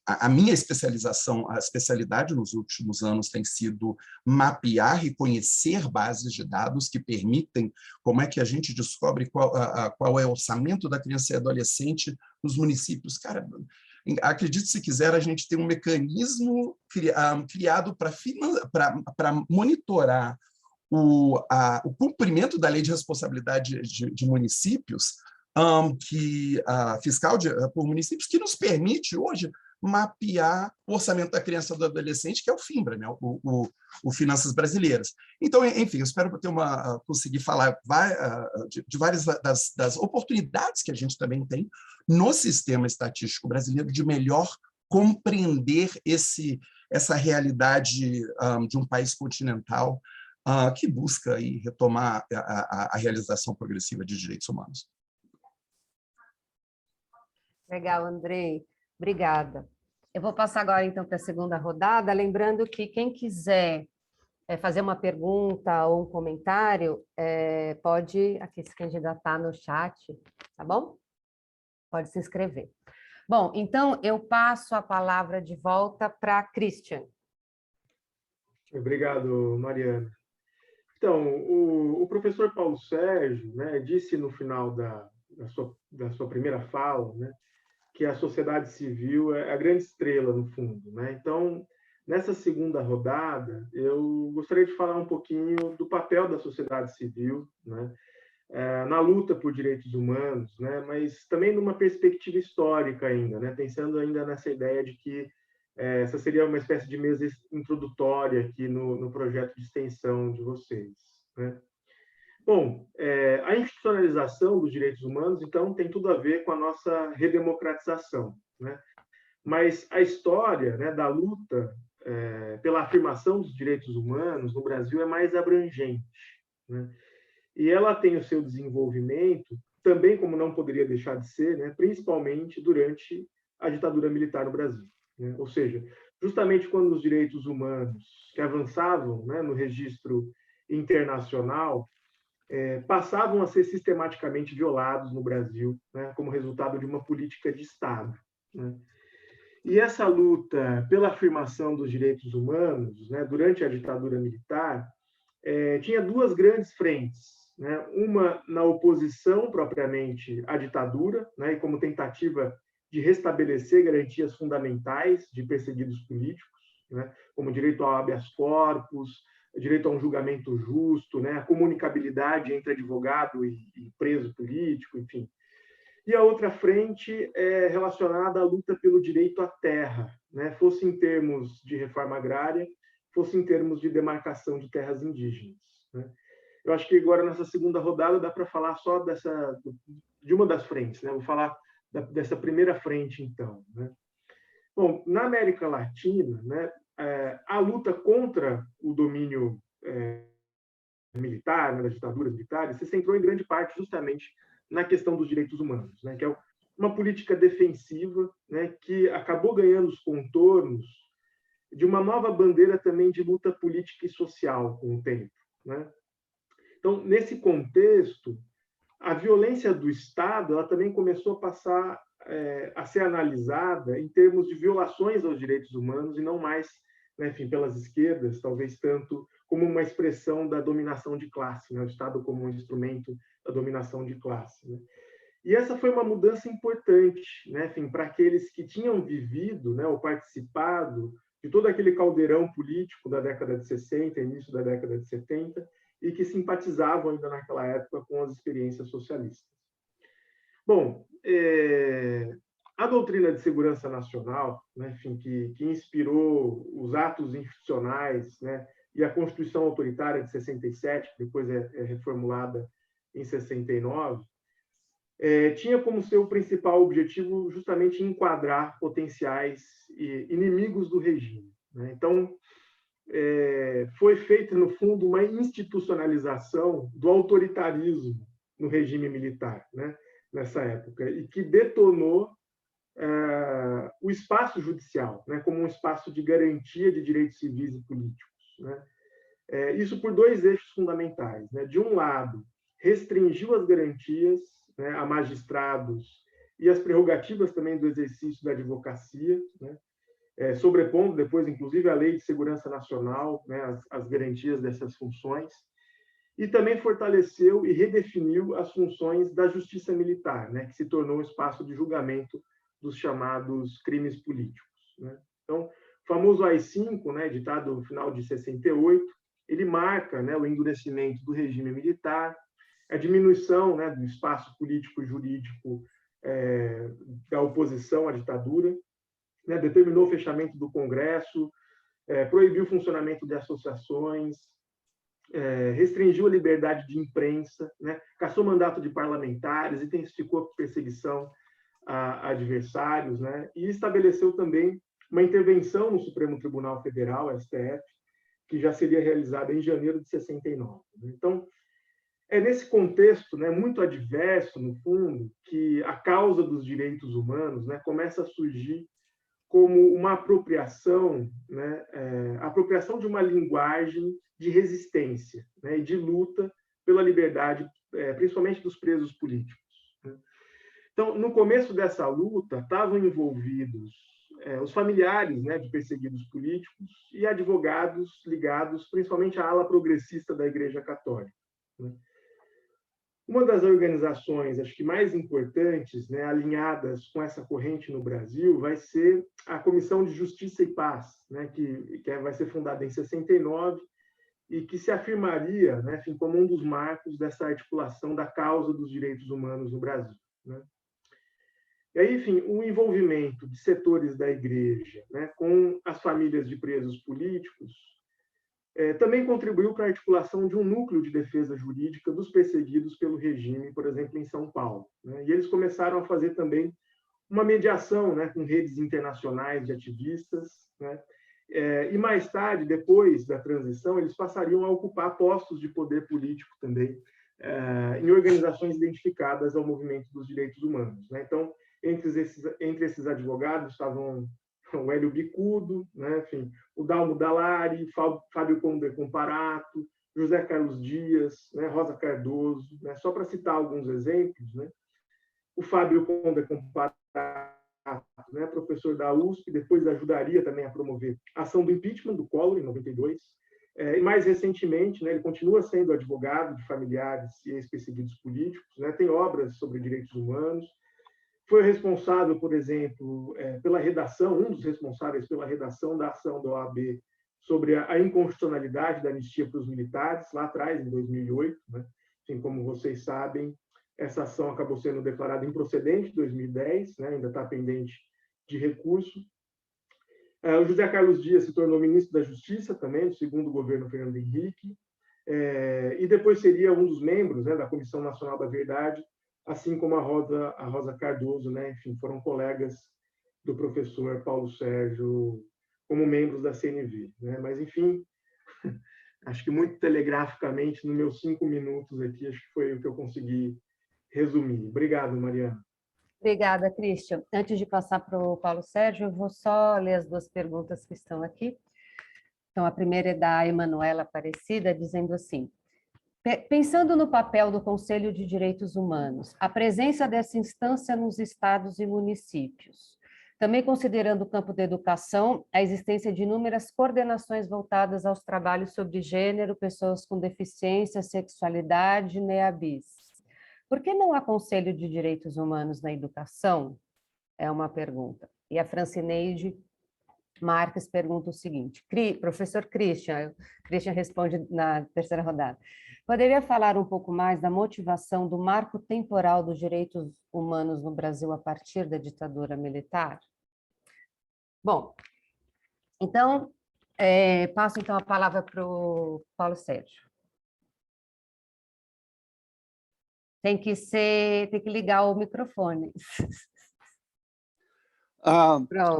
a minha especialização, a especialidade nos últimos anos tem sido mapear, reconhecer bases de dados que permitem como é que a gente descobre qual é o orçamento da criança e adolescente nos municípios. Cara, acredite se quiser, a gente tem um mecanismo criado para monitorar o cumprimento da lei de responsabilidade de municípios, fiscal por municípios, que nos permite hoje mapear o orçamento da criança e do adolescente, que é o FINBRA, né? o Finanças Brasileiras. Então, enfim, eu espero conseguir falar de várias das oportunidades que a gente também tem no sistema estatístico brasileiro de melhor compreender essa realidade de um país continental que busca aí retomar a realização progressiva de direitos humanos. Legal, Andrei. Obrigada. Eu vou passar agora, então, para a segunda rodada, lembrando que quem quiser fazer uma pergunta ou um comentário, pode aqui se candidatar no chat, tá bom? Pode se inscrever. Bom, então, eu passo a palavra de volta para Christian. Obrigado, Mariana. Então, o professor Paulo Sérgio, né, disse no final da sua primeira fala, né, que a sociedade civil é a grande estrela, no fundo, né? Então, nessa segunda rodada, eu gostaria de falar um pouquinho do papel da sociedade civil, né, na luta por direitos humanos, né, mas também numa perspectiva histórica ainda, né, pensando ainda nessa ideia de que essa seria uma espécie de mesa introdutória aqui no projeto de extensão de vocês, né? Bom, a institucionalização dos direitos humanos, então, tem tudo a ver com a nossa redemocratização, né? Mas a história, né, da luta pela afirmação dos direitos humanos no Brasil é mais abrangente, né? E ela tem o seu desenvolvimento, também como não poderia deixar de ser, né, principalmente durante a ditadura militar no Brasil, né? Ou seja, justamente quando os direitos humanos que avançavam, né, no registro internacional passavam a ser sistematicamente violados no Brasil, né, como resultado de uma política de Estado, né? E essa luta pela afirmação dos direitos humanos, né, durante a ditadura militar, tinha duas grandes frentes, né? Uma na oposição propriamente à ditadura, né, e como tentativa de restabelecer garantias fundamentais de perseguidos políticos, né, como direito ao habeas corpus, direito a um julgamento justo, né, a comunicabilidade entre advogado e preso político, enfim. E a outra frente é relacionada à luta pelo direito à terra, né, fosse em termos de reforma agrária, fosse em termos de demarcação de terras indígenas, né. Eu acho que agora, nessa segunda rodada, dá para falar só de uma das frentes, né? Vou falar dessa primeira frente, então, né? Bom, na América Latina, né, a luta contra o domínio militar, né, das ditaduras militares, se centrou em grande parte justamente na questão dos direitos humanos, né, que é uma política defensiva, né, que acabou ganhando os contornos de uma nova bandeira também de luta política e social com o tempo, né? Então, nesse contexto, a violência do Estado ela também começou a passar a ser analisada em termos de violações aos direitos humanos e não mais, né, enfim, pelas esquerdas, talvez tanto como uma expressão da dominação de classe, né, o Estado como um instrumento da dominação de classe, né? E essa foi uma mudança importante, né, enfim, para aqueles que tinham vivido, né, ou participado de todo aquele caldeirão político da década de 60, início da década de 70, e que simpatizavam ainda naquela época com as experiências socialistas. Bom, a doutrina de segurança nacional, né, enfim, que inspirou os atos institucionais, né, e a Constituição Autoritária de 67, que depois é reformulada em 69, tinha como seu principal objetivo justamente enquadrar potenciais inimigos do regime, né? Então, foi feita, no fundo, uma institucionalização do autoritarismo no regime militar, né, nessa época, e que detonou o espaço judicial, né, como um espaço de garantia de direitos civis e políticos, né? Isso por dois eixos fundamentais, né? De um lado, restringiu as garantias, né, a magistrados e as prerrogativas também do exercício da advocacia, né? Sobrepondo depois, inclusive, a Lei de Segurança Nacional, né, as garantias dessas funções, e também fortaleceu e redefiniu as funções da justiça militar, né, que se tornou um espaço de julgamento dos chamados crimes políticos, né? Então, o famoso AI-5, né, editado no final de 68, ele marca, né, o endurecimento do regime militar, a diminuição, né, do espaço político e jurídico da oposição à ditadura, né, determinou o fechamento do Congresso, proibiu o funcionamento de associações, restringiu a liberdade de imprensa, né, cassou mandato de parlamentares, intensificou a perseguição a adversários, né, e estabeleceu também uma intervenção no Supremo Tribunal Federal, STF, que já seria realizada em janeiro de 69. Então, é nesse contexto, né, muito adverso, no fundo, que a causa dos direitos humanos, né, começa a surgir como uma apropriação, né, apropriação de uma linguagem de resistência, né, e de luta pela liberdade, principalmente dos presos políticos, né? Então, no começo dessa luta, estavam envolvidos os familiares, né, de perseguidos políticos e advogados ligados principalmente à ala progressista da Igreja Católica, né? Uma das organizações, acho que mais importantes, né, alinhadas com essa corrente no Brasil, vai ser a Comissão de Justiça e Paz, né, que vai ser fundada em 69 e que se afirmaria, né, enfim, como um dos marcos dessa articulação da causa dos direitos humanos no Brasil, né? E aí, enfim, o envolvimento de setores da Igreja, né, com as famílias de presos políticos também contribuiu para a articulação de um núcleo de defesa jurídica dos perseguidos pelo regime, por exemplo, em São Paulo, né? E eles começaram a fazer também uma mediação, né, com redes internacionais de ativistas, né? E mais tarde, depois da transição, eles passariam a ocupar postos de poder político também, em organizações identificadas ao movimento dos direitos humanos, né? Então, entre esses advogados estavam o Hélio Bicudo, né, enfim, o Dalmo Dallari, Fábio Conde Comparato, José Carlos Dias, né, Rosa Cardoso, né, só para citar alguns exemplos, né? O Fábio Conde Comparato, né, professor da USP, depois ajudaria também a promover a ação do impeachment do Collor, em 92, e mais recentemente, né, ele continua sendo advogado de familiares e ex-perseguidos políticos, né, tem obras sobre direitos humanos, foi responsável, por exemplo, pela redação, um dos responsáveis pela redação da ação da OAB sobre a inconstitucionalidade da anistia para os militares, lá atrás, em 2008, né? Assim, como vocês sabem, essa ação acabou sendo declarada improcedente em 2010, né? Ainda está pendente de recurso. O José Carlos Dias se tornou ministro da Justiça também, do segundo governo Fernando Henrique, e depois seria um dos membros, né, da Comissão Nacional da Verdade, assim como a Rosa Cardoso, né? Enfim, foram colegas do professor Paulo Sérgio como membros da CNV, né? Mas, enfim, acho que muito telegraficamente, nos meus 5 minutos aqui, acho que foi o que eu consegui resumir. Obrigado, Mariana. Obrigada, Christian. Antes de passar para o Paulo Sérgio, eu vou só ler as duas perguntas que estão aqui. Então, a primeira é da Emanuela Aparecida, dizendo assim: pensando no papel do Conselho de Direitos Humanos, a presença dessa instância nos estados e municípios, também considerando o campo da educação, a existência de inúmeras coordenações voltadas aos trabalhos sobre gênero, pessoas com deficiência, sexualidade, NEABIS. Por que não há Conselho de Direitos Humanos na educação? É uma pergunta. E a Francineide Marques pergunta o seguinte: professor Christian responde na terceira rodada. Poderia falar um pouco mais da motivação do marco temporal dos direitos humanos no Brasil a partir da ditadura militar? Bom, então, passo então a palavra para o Paulo Sérgio. Tem que ligar o microfone.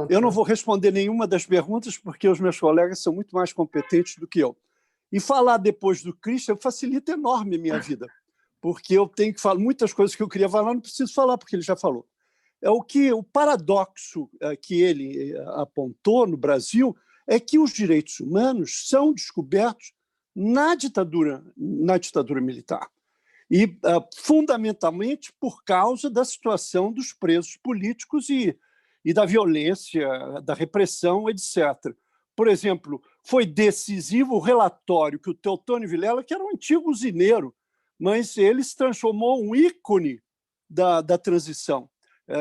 Eu não vou responder nenhuma das perguntas, porque os meus colegas são muito mais competentes do que eu. E falar depois do Christian facilita enorme a minha vida, porque eu tenho que falar muitas coisas que eu queria falar, não preciso falar, porque ele já falou. O paradoxo que ele apontou no Brasil é que os direitos humanos são descobertos na ditadura militar. E, fundamentalmente, por causa da situação dos presos políticos e da violência, da repressão, etc. Por exemplo, foi decisivo o relatório que o Teotônio Vilela, que era um antigo usineiro, mas ele se transformou um ícone da transição.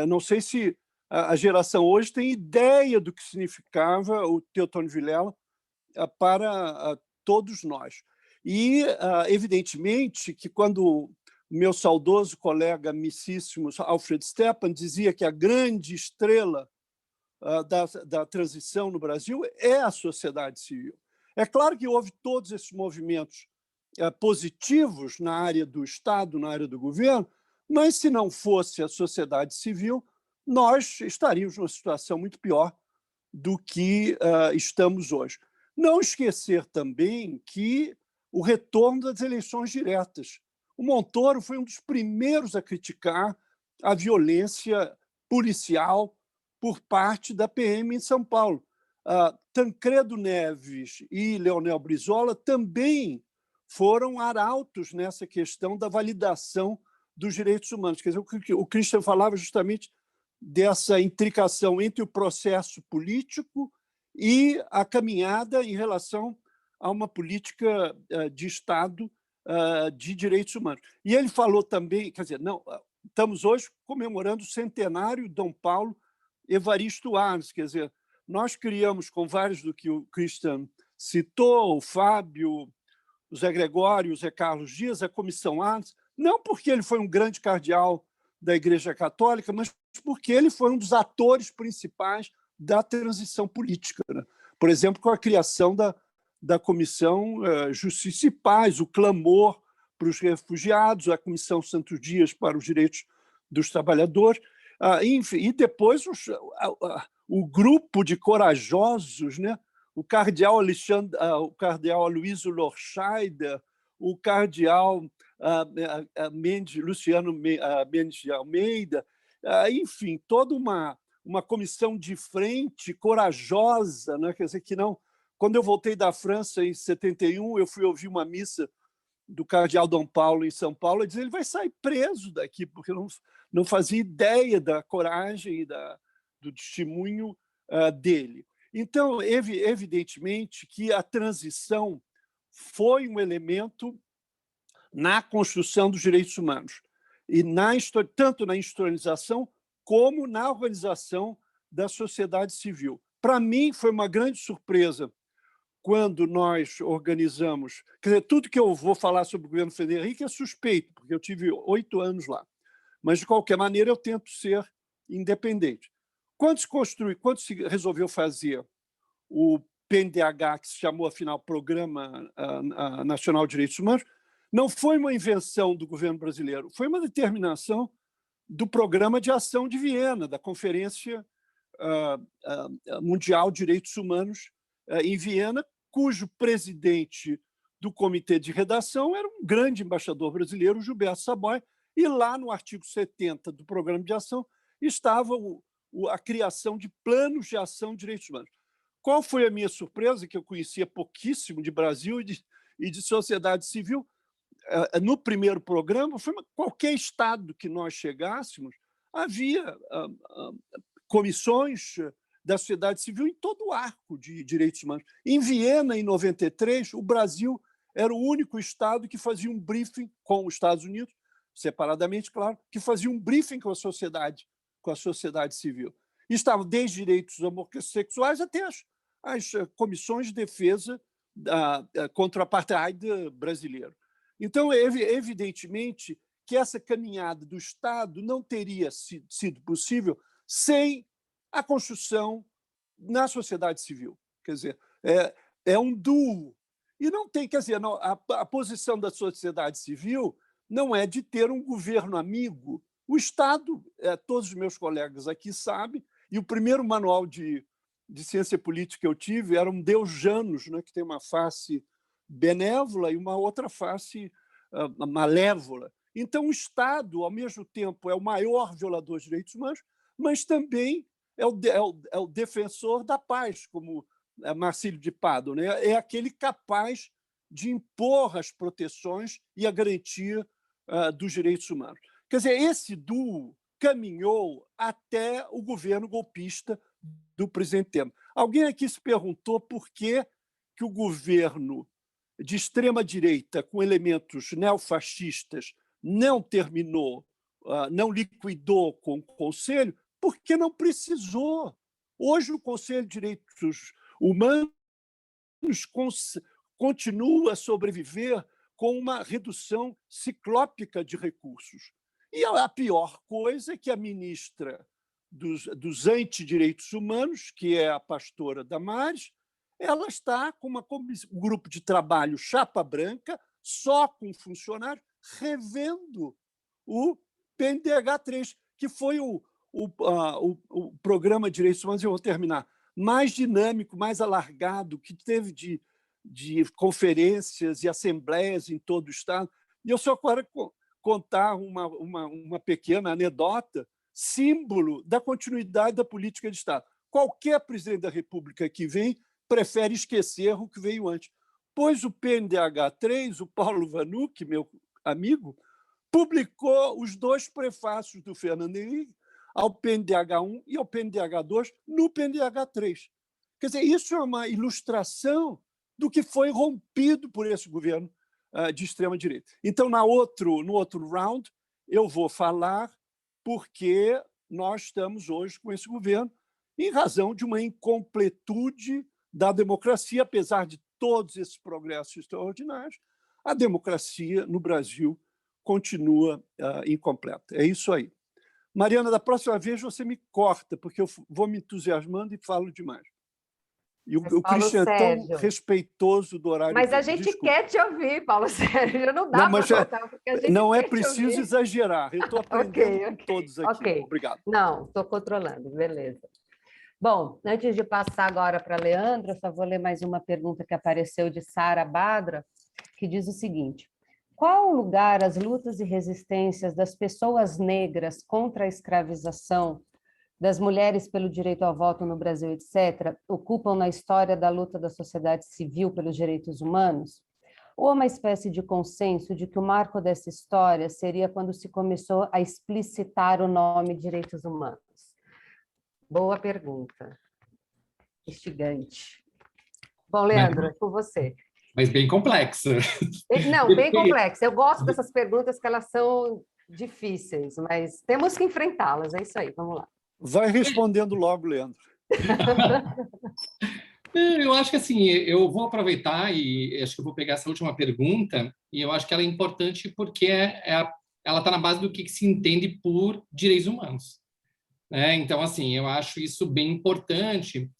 Não sei se a geração hoje tem ideia do que significava o Teotônio Vilela para todos nós. E, evidentemente, que quando o meu saudoso colega amicíssimo Alfred Stepan dizia que a grande estrela da transição no Brasil é a sociedade civil. É claro que houve todos esses movimentos positivos na área do Estado, na área do governo, mas se não fosse a sociedade civil, nós estaríamos numa situação muito pior do que estamos hoje. Não esquecer também que o retorno das eleições diretas. O Montoro foi um dos primeiros a criticar a violência policial por parte da PM em São Paulo. Tancredo Neves e Leonel Brizola também foram arautos nessa questão da validação dos direitos humanos. Quer dizer, o Christian falava justamente dessa intricação entre o processo político e a caminhada em relação a uma política de Estado de direitos humanos. E ele falou também, quer dizer, não, estamos hoje comemorando o centenário de Dom Paulo Evaristo Arnes, quer dizer, nós criamos, com vários do que o Christian citou, o Fábio, o Zé Gregório, o Zé Carlos Dias, a Comissão Arnes, não porque ele foi um grande cardeal da Igreja Católica, mas porque ele foi um dos atores principais da transição política, né? Por exemplo, com a criação da Comissão Justiça e Paz, o clamor para os refugiados, a Comissão Santos Dias para os Direitos dos Trabalhadores, enfim, e depois o grupo de corajosos, né? O cardeal Aloysio Lorscheider, o cardeal Luciano Mendes de Almeida, enfim, toda uma comissão de frente corajosa, né? Quer dizer, que não... Quando eu voltei da França em 71, eu fui ouvir uma missa do cardeal Dom Paulo em São Paulo, e dizer ele vai sair preso daqui, porque não fazia ideia da coragem e do testemunho dele. Então, evidentemente que a transição foi um elemento na construção dos direitos humanos, e tanto na institucionalização como na organização da sociedade civil. Para mim, foi uma grande surpresa quando nós organizamos... Quer dizer, tudo que eu vou falar sobre o governo Fernando Henrique é suspeito, porque eu tive 8 anos lá. Mas, de qualquer maneira, eu tento ser independente. Quando se resolveu fazer o PNDH, que se chamou, afinal, Programa Nacional de Direitos Humanos, não foi uma invenção do governo brasileiro, foi uma determinação do Programa de Ação de Viena, da Conferência Mundial de Direitos Humanos em Viena, cujo presidente do comitê de redação era um grande embaixador brasileiro, Gilberto Saboia, e lá no artigo 70 do Programa de Ação estava a criação de planos de ação de direitos humanos. Qual foi a minha surpresa, que eu conhecia pouquíssimo de Brasil e de sociedade civil? No primeiro programa, qualquer estado que nós chegássemos, havia comissões da sociedade civil em todo o arco de direitos humanos. Em Viena, em 93, o Brasil era o único estado que fazia um briefing com os Estados Unidos, separadamente, claro, que fazia um briefing com a sociedade civil. E estavam desde direitos homossexuais até as comissões de defesa contra o apartheid brasileiro. Então, evidentemente que essa caminhada do Estado não teria sido possível sem a construção na sociedade civil. Quer dizer, é um duo. E não tem, quer dizer, não, a posição da sociedade civil não é de ter um governo amigo. O Estado, todos os meus colegas aqui sabem, e o primeiro manual de ciência política que eu tive era um Deus Janus, né, que tem uma face benévola e uma outra face malévola. Então, o Estado, ao mesmo tempo, é o maior violador de direitos humanos, mas também é o defensor da paz, como Marcílio de Pádua, né? É aquele capaz de impor as proteções e a garantia dos direitos humanos. Quer dizer, esse duo caminhou até o governo golpista do presidente Temer. Alguém aqui se perguntou por que o governo de extrema-direita, com elementos neofascistas, não terminou, não liquidou com o Conselho, porque não precisou. Hoje, o Conselho de Direitos Humanos continua a sobreviver com uma redução ciclópica de recursos. E a pior coisa é que a ministra dos antidireitos humanos, que é a pastora Damares, ela está com um grupo de trabalho chapa branca, só com funcionários, revendo o PNDH3, que foi o programa de direitos humanos, eu vou terminar, mais dinâmico, mais alargado, que teve de conferências e assembleias em todo o Estado. E eu só quero contar uma pequena anedota, símbolo da continuidade da política de Estado. Qualquer presidente da República que vem prefere esquecer o que veio antes. Pois o PNDH3, o Paulo Vanucci, meu amigo, publicou os 2 prefácios do Fernando Henrique ao PNDH1 e ao PNDH2 no PNDH3. Quer dizer, isso é uma ilustração do que foi rompido por esse governo de extrema-direita. Então, no outro round, eu vou falar porque nós estamos hoje com esse governo em razão de uma incompletude da democracia, apesar de todos esses progressos extraordinários, a democracia no Brasil continua incompleta. É isso aí. Mariana, da próxima vez você me corta, porque eu vou me entusiasmando e falo demais. E o Christian é tão respeitoso do horário. Mas a gente quer te ouvir, Paulo Sérgio. Não dá para cortar, porque a gente não é preciso exagerar. Eu estou aprendendo com todos aqui. Okay. Obrigado. Não, estou controlando, beleza. Bom, antes de passar agora para a Leandra, eu só vou ler mais uma pergunta que apareceu de Sara Badra, que diz o seguinte: qual lugar as lutas e resistências das pessoas negras contra a escravização, das mulheres pelo direito ao voto no Brasil, etc., ocupam na história da luta da sociedade civil pelos direitos humanos? Ou uma espécie de consenso de que o marco dessa história seria quando se começou a explicitar o nome direitos humanos? Boa pergunta. Instigante. Bom, Leandro, é com você. Mas bem complexa. Não, bem complexa. Eu gosto dessas perguntas que elas são difíceis, mas temos que enfrentá-las. É isso aí, vamos lá. Vai respondendo logo, Leandro. Eu acho que assim, eu vou aproveitar e acho que eu vou pegar essa última pergunta, e eu acho que ela é importante porque ela está na base do que se entende por direitos humanos. Então, assim, eu acho isso bem importante,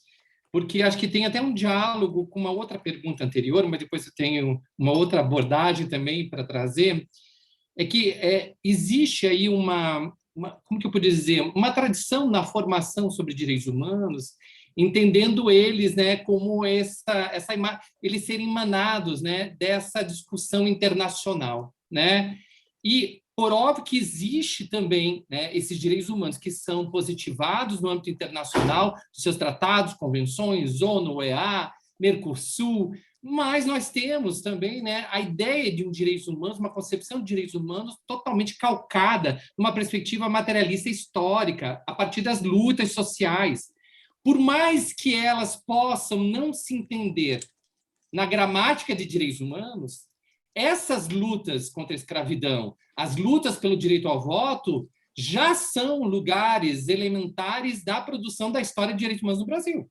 porque acho que tem até um diálogo com uma outra pergunta anterior, mas depois eu tenho uma outra abordagem também para trazer, é que existe aí como que eu poderia dizer, uma tradição na formação sobre direitos humanos, entendendo eles, né, como eles serem emanados, né, dessa discussão internacional, né? E por óbvio que existe também, né, esses direitos humanos que são positivados no âmbito internacional, seus tratados, convenções, ONU, OEA, Mercosul, mas nós temos também, né, a ideia de um direitos humanos, uma concepção de direitos humanos totalmente calcada numa perspectiva materialista histórica, a partir das lutas sociais. Por mais que elas possam não se entender na gramática de direitos humanos, essas lutas contra a escravidão, as lutas pelo direito ao voto, já são lugares elementares da produção da história de direitos humanos no Brasil.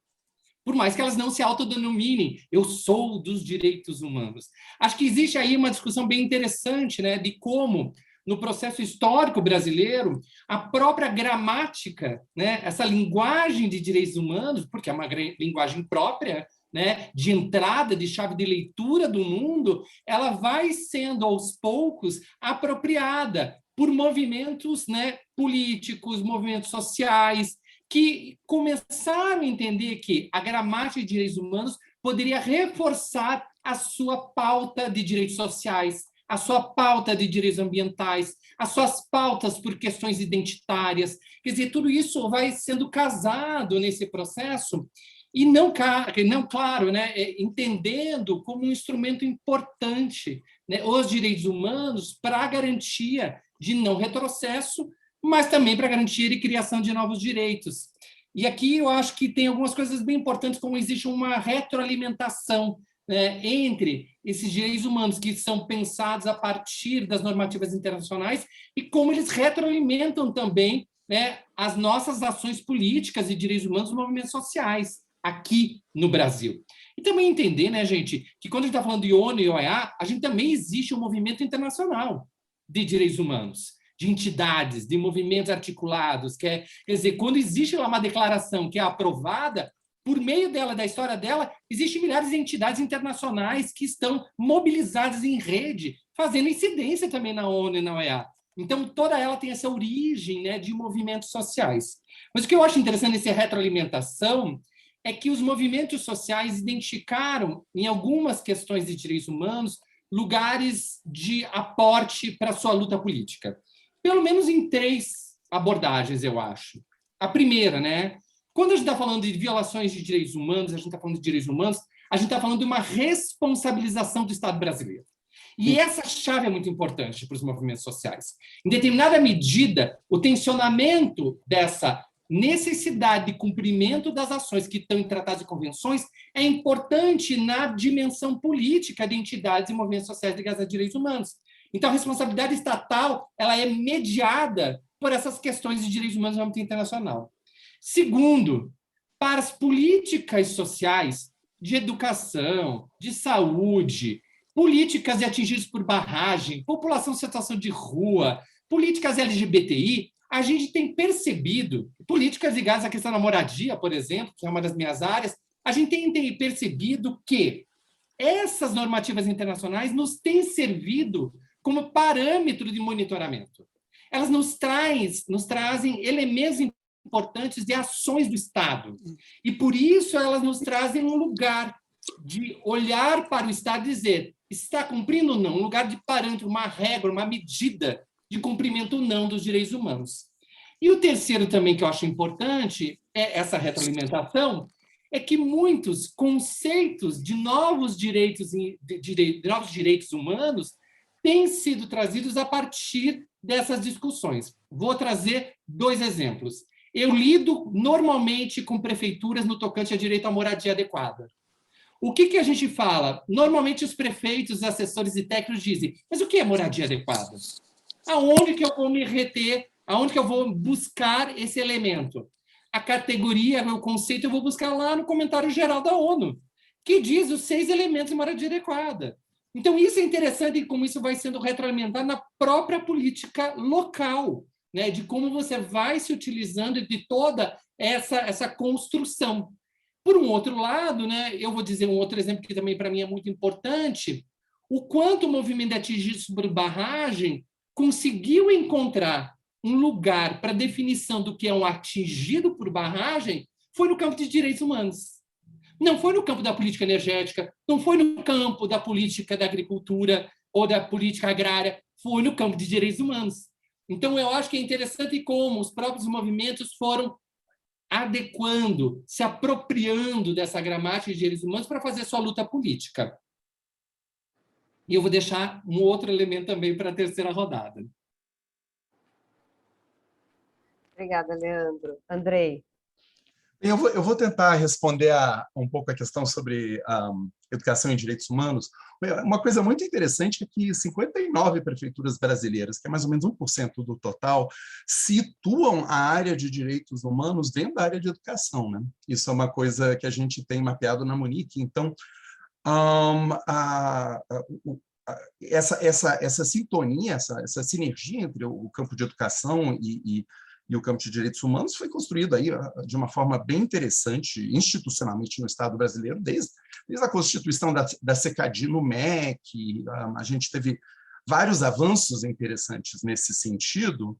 Por mais que elas não se autodenominem, eu sou dos direitos humanos. Acho que existe aí uma discussão bem interessante, né, de como, no processo histórico brasileiro, a própria gramática, né, essa linguagem de direitos humanos, porque é uma linguagem própria, né, de entrada, de chave de leitura do mundo, ela vai sendo, aos poucos, apropriada por movimentos, né, políticos, movimentos sociais, que começaram a entender que a gramática de direitos humanos poderia reforçar a sua pauta de direitos sociais, a sua pauta de direitos ambientais, as suas pautas por questões identitárias. Quer dizer, tudo isso vai sendo casado nesse processo e não claro, né, entendendo como um instrumento importante, né, os direitos humanos para a garantia de não retrocesso, mas também para a garantia de criação de novos direitos. E aqui eu acho que tem algumas coisas bem importantes, como existe uma retroalimentação, né, entre esses direitos humanos que são pensados a partir das normativas internacionais e como eles retroalimentam também, né, as nossas ações políticas de direitos humanos nos movimentos sociais aqui no Brasil. E também entender, né, gente, que quando a gente está falando de ONU e OEA, a gente também existe um movimento internacional de direitos humanos, de entidades, de movimentos articulados, quer dizer, quando existe lá uma declaração que é aprovada, por meio dela, da história dela, existem milhares de entidades internacionais que estão mobilizadas em rede, fazendo incidência também na ONU e na OEA. Então, toda ela tem essa origem, né, de movimentos sociais. Mas o que eu acho interessante nessa retroalimentação é que os movimentos sociais identificaram, em algumas questões de direitos humanos, lugares de aporte para a sua luta política. Pelo menos em 3 abordagens, eu acho. A primeira, né? Quando a gente está falando de violações de direitos humanos, a gente está falando de direitos humanos, a gente está falando de uma responsabilização do Estado brasileiro. E essa chave é muito importante para os movimentos sociais. Em determinada medida, o tensionamento dessa necessidade de cumprimento das ações que estão em tratados e convenções é importante na dimensão política de entidades e movimentos sociais ligados a direitos humanos. Então, a responsabilidade estatal ela é mediada por essas questões de direitos humanos no âmbito internacional. Segundo, para as políticas sociais de educação, de saúde, políticas de atingidos por barragem, população em situação de rua, políticas LGBTI, a gente tem percebido, políticas ligadas à questão da moradia, por exemplo, que é uma das minhas áreas, a gente tem percebido que essas normativas internacionais nos têm servido como parâmetro de monitoramento. Elas nos trazem elementos importantes de ações do Estado. E, por isso, elas nos trazem um lugar de olhar para o Estado e dizer está cumprindo ou não, um lugar de parâmetro, uma regra, uma medida de cumprimento ou não dos direitos humanos. E o terceiro também que eu acho importante é essa retroalimentação, é que muitos conceitos de novos direitos humanos têm sido trazidos a partir dessas discussões. Vou trazer 2 exemplos. Eu lido normalmente com prefeituras no tocante a direito à moradia adequada. O que a gente fala? Normalmente os prefeitos, assessores e técnicos dizem, mas o que é moradia adequada? Aonde que eu vou me reter? Aonde que eu vou buscar esse elemento? A categoria, o conceito, eu vou buscar lá no comentário geral da ONU, que diz os 6 elementos de moradia adequada. Então, isso é interessante como isso vai sendo retroalimentado na própria política local, né, de como você vai se utilizando de toda essa construção. Por um outro lado, né, eu vou dizer um outro exemplo que também para mim é muito importante, o quanto o movimento de atingidos por barragem conseguiu encontrar um lugar para definição do que é um atingido por barragem foi no campo de direitos humanos. Não foi no campo da política energética, não foi no campo da política da agricultura ou da política agrária, foi no campo de direitos humanos. Então, eu acho que é interessante como os próprios movimentos foram adequando, se apropriando dessa gramática de direitos humanos para fazer sua luta política. E eu vou deixar um outro elemento também para a terceira rodada. Obrigada, Leandro. Andrei. Eu vou tentar responder um pouco a questão sobre educação e direitos humanos. Uma coisa muito interessante é que 59 prefeituras brasileiras, que é mais ou menos 1% do total, situam a área de direitos humanos dentro da área de educação, né? Isso é uma coisa que a gente tem mapeado na Munique. Então, essa sintonia, essa sinergia entre o campo de educação e o campo de direitos humanos foi construído aí de uma forma bem interessante, institucionalmente no Estado brasileiro, desde a constituição da CECADI no MEC. A gente teve vários avanços interessantes nesse sentido,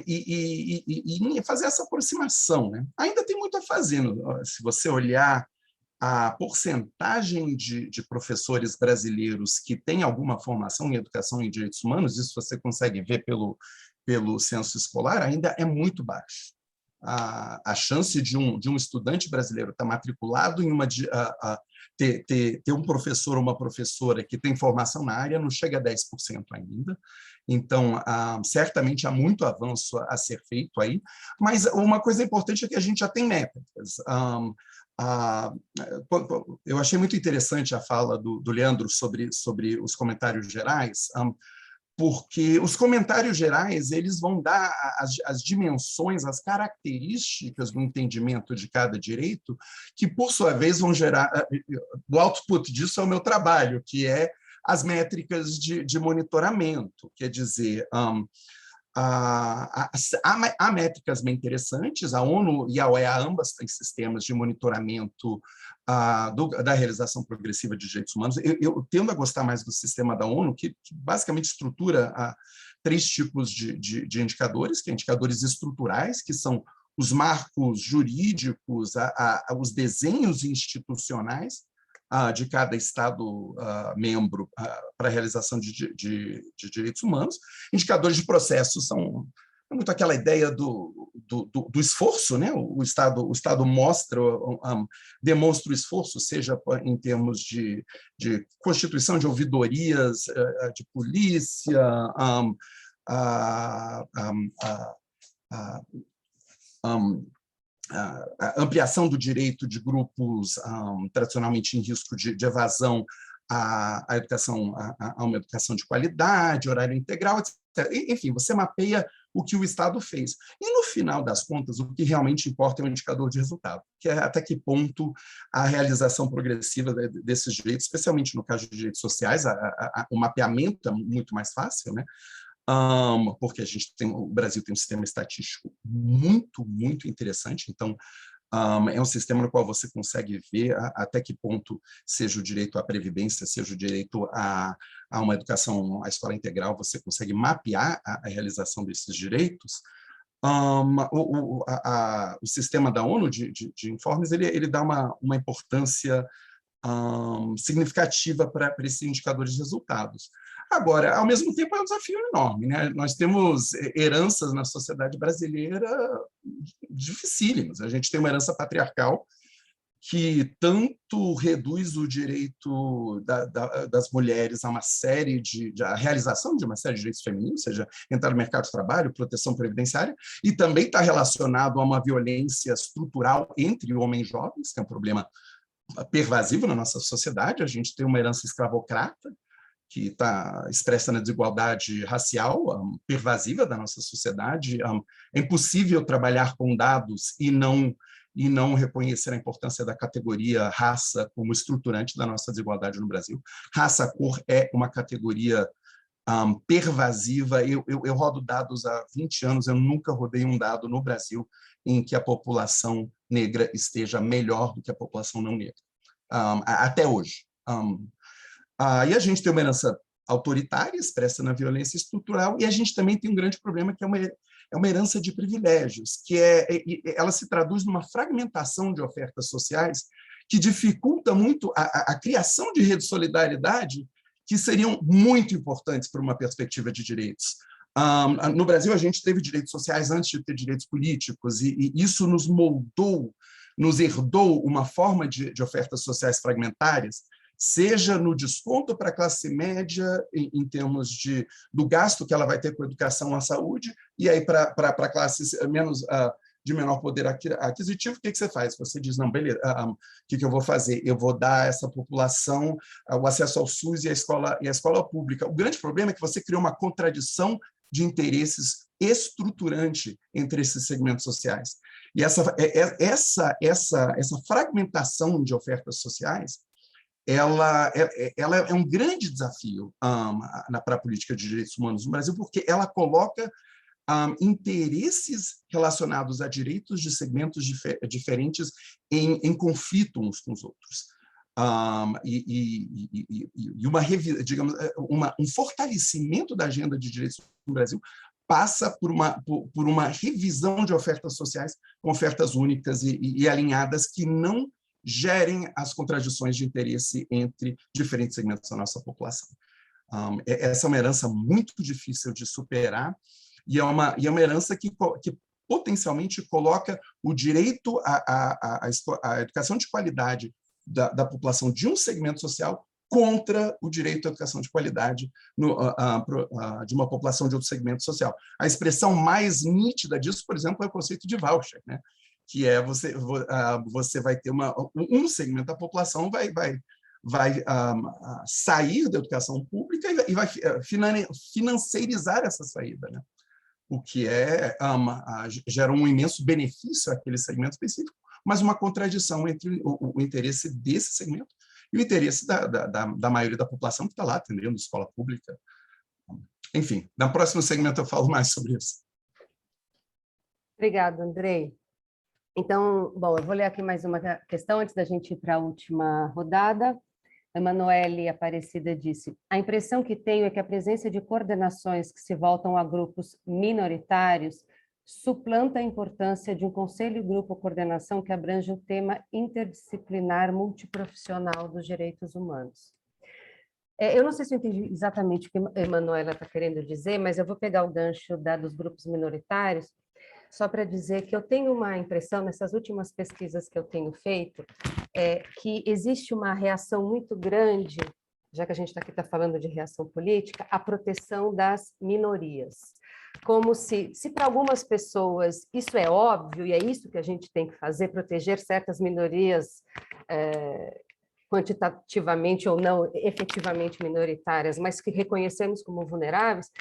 e fazer essa aproximação, né? Ainda tem muito a fazer. Se você olhar a porcentagem de professores brasileiros que têm alguma formação em educação e direitos humanos, isso você consegue ver pelo censo escolar, ainda é muito baixo. A chance de um estudante brasileiro estar matriculado em ter um professor ou uma professora que tem formação na área não chega a 10% ainda. Então, certamente há muito avanço a ser feito aí, mas uma coisa importante é que a gente já tem métricas. Eu achei muito interessante a fala do Leandro sobre os comentários gerais, porque os comentários gerais eles vão dar as dimensões, as características do entendimento de cada direito, que, por sua vez, vão gerar... O output disso é o meu trabalho, que é as métricas de monitoramento. Quer dizer, há métricas bem interessantes, a ONU e a OEA ambas têm sistemas de monitoramento da realização progressiva de direitos humanos. Eu tendo a gostar mais do sistema da ONU, que basicamente estrutura 3 tipos de indicadores, que são indicadores estruturais, que são os marcos jurídicos, os desenhos institucionais de cada Estado membro para a realização de direitos humanos. Indicadores de processo são muito aquela ideia do esforço, né? O Estado demonstra o esforço, seja em termos de constituição de ouvidorias, de polícia, a ampliação do direito de grupos tradicionalmente em risco de evasão à educação, a uma educação de qualidade, horário integral, etc. Enfim, você mapeia o que o Estado fez. E, no final das contas, o que realmente importa é o indicador de resultado, que é até que ponto a realização progressiva desses direitos, especialmente no caso de direitos sociais, o mapeamento é muito mais fácil, né? Porque o Brasil tem um sistema estatístico muito, muito interessante. Então, é um sistema no qual você consegue ver até que ponto, seja o direito à previdência, seja o direito a uma educação, à escola integral, você consegue mapear a realização desses direitos. O sistema da ONU de informes ele dá uma importância significativa para esses indicadores de resultados. Agora, ao mesmo tempo, é um desafio enorme, né? Nós temos heranças na sociedade brasileira dificílimas. A gente tem uma herança patriarcal que tanto reduz o direito das mulheres a uma série a realização de uma série de direitos femininos, seja entrar no mercado de trabalho, proteção previdenciária, e também está relacionado a uma violência estrutural entre homens jovens, que é um problema pervasivo na nossa sociedade. A gente tem uma herança escravocrata, que está expressa na desigualdade racial pervasiva da nossa sociedade. É impossível trabalhar com dados e não reconhecer a importância da categoria raça como estruturante da nossa desigualdade no Brasil. Raça, cor é uma categoria pervasiva. Eu rodo dados há 20 anos, eu nunca rodei um dado no Brasil em que a população negra esteja melhor do que a população não negra, até hoje. E a gente tem uma herança autoritária, expressa na violência estrutural, e a gente também tem um grande problema, que é uma herança de privilégios, que ela se traduz numa fragmentação de ofertas sociais que dificulta muito a criação de rede de solidariedade que seriam muito importantes para uma perspectiva de direitos. No Brasil, a gente teve direitos sociais antes de ter direitos políticos, e isso nos moldou, nos herdou uma forma de ofertas sociais fragmentárias, seja no desconto para a classe média, em termos do gasto que ela vai ter com a educação à saúde, e aí para classes de menor poder aquisitivo, o que você faz? Você diz, não, beleza, o que eu vou fazer? Eu vou dar a essa população o acesso ao SUS e a escola pública. O grande problema é que você criou uma contradição de interesses estruturante entre esses segmentos sociais. E essa fragmentação de ofertas sociais, ela é um grande desafio para a política de direitos humanos no Brasil, porque ela coloca interesses relacionados a direitos de segmentos diferentes em conflito uns com os outros. Um fortalecimento da agenda de direitos no Brasil passa por uma revisão de ofertas sociais com ofertas únicas e alinhadas que não gerem as contradições de interesse entre diferentes segmentos da nossa população. Essa é uma herança muito difícil de superar, e é uma herança que potencialmente coloca o direito à educação de qualidade da população de um segmento social contra o direito à educação de qualidade de uma população de outro segmento social. A expressão mais nítida disso, por exemplo, é o conceito de voucher, né? Que é você vai ter um segmento da população vai sair da educação pública e vai financiarizar essa saída, né? O que gera um imenso benefício àquele segmento específico, mas uma contradição entre o interesse desse segmento e o interesse da maioria da população que está lá atendendo escola pública. Enfim, no próximo segmento eu falo mais sobre isso. Obrigada, Andrei. Então, bom, eu vou ler aqui mais uma questão antes da gente ir para a última rodada. Emanuele Aparecida disse: a impressão que tenho é que a presença de coordenações que se voltam a grupos minoritários suplanta a importância de um conselho e grupo ou coordenação que abrange o tema interdisciplinar multiprofissional dos direitos humanos. Eu não sei se eu entendi exatamente o que a Emanuela está querendo dizer, mas eu vou pegar o gancho dos grupos minoritários, só para dizer que eu tenho uma impressão, nessas últimas pesquisas que eu tenho feito, que existe uma reação muito grande, já que a gente está falando de reação política, à proteção das minorias. Como se para algumas pessoas isso é óbvio e é isso que a gente tem que fazer, proteger certas minorias quantitativamente ou não efetivamente minoritárias, mas que reconhecemos como vulneráveis.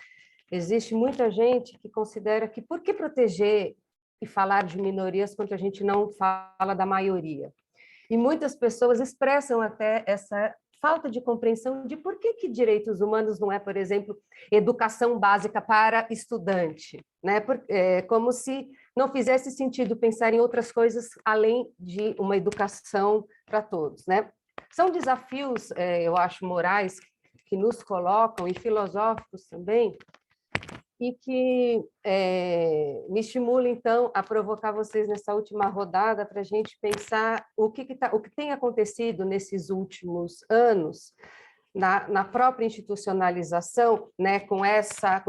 Existe muita gente que considera que por que proteger e falar de minorias quando a gente não fala da maioria? E muitas pessoas expressam até essa falta de compreensão de por que direitos humanos não é, por exemplo, educação básica para estudante, né? Como se não fizesse sentido pensar em outras coisas além de uma educação para todos, né? São desafios, eu acho, morais que nos colocam, e filosóficos também, e que me estimula, então, a provocar vocês nessa última rodada para a gente pensar o que tem acontecido nesses últimos anos na própria institucionalização, né, com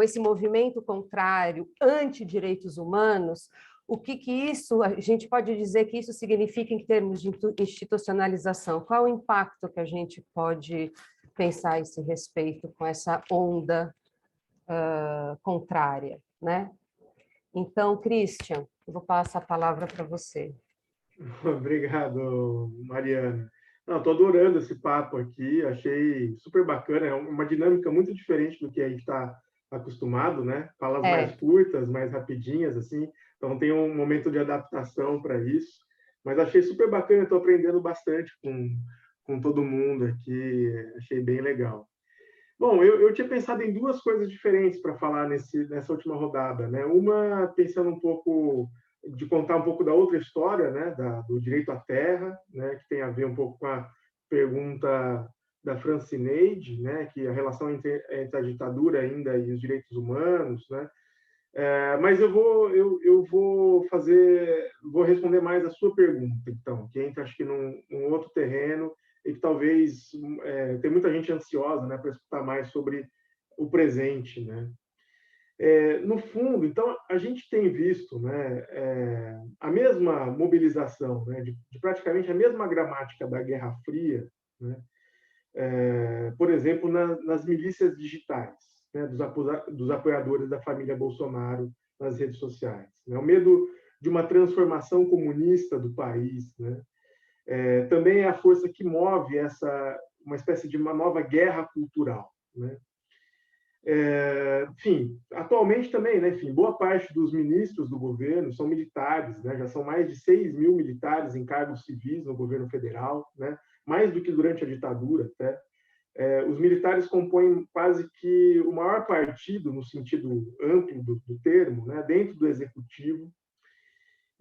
esse movimento contrário anti-direitos humanos. O que isso, a gente pode dizer que isso significa em termos de institucionalização? Qual o impacto que a gente pode pensar a esse respeito com essa onda contrária, né? Então, Christian, eu vou passar a palavra para você. Obrigado, Mariana. Estou adorando esse papo aqui, achei super bacana, é uma dinâmica muito diferente do que a gente está acostumado, né? Falas mais curtas, mais rapidinhas, assim, então tem um momento de adaptação para isso, mas achei super bacana, estou aprendendo bastante com todo mundo aqui, achei bem legal. Bom, eu tinha pensado em duas coisas diferentes para falar nessa última rodada, né? Uma, pensando um pouco, de contar um pouco da outra história, né? Do direito à terra, né? Que tem a ver um pouco com a pergunta da Francineide, né? Que a relação entre a ditadura ainda e os direitos humanos, né? Mas eu vou responder mais a sua pergunta, então, que entra, acho que, num outro terreno, e que talvez tem muita gente ansiosa, né, para escutar mais sobre o presente, né? No fundo, então, a gente tem visto, né, a mesma mobilização, né, de praticamente a mesma gramática da Guerra Fria, né, por exemplo, nas milícias digitais, né, dos apoiadores da família Bolsonaro nas redes sociais. Né, o medo de uma transformação comunista do país, né, também é a força que move uma espécie de uma nova guerra cultural, né? Enfim, atualmente também, né, enfim, boa parte dos ministros do governo são militares, né, já são mais de 6 mil militares em cargos civis no governo federal, né, mais do que durante a ditadura até. Os militares compõem quase que o maior partido, no sentido amplo do termo, né, dentro do executivo,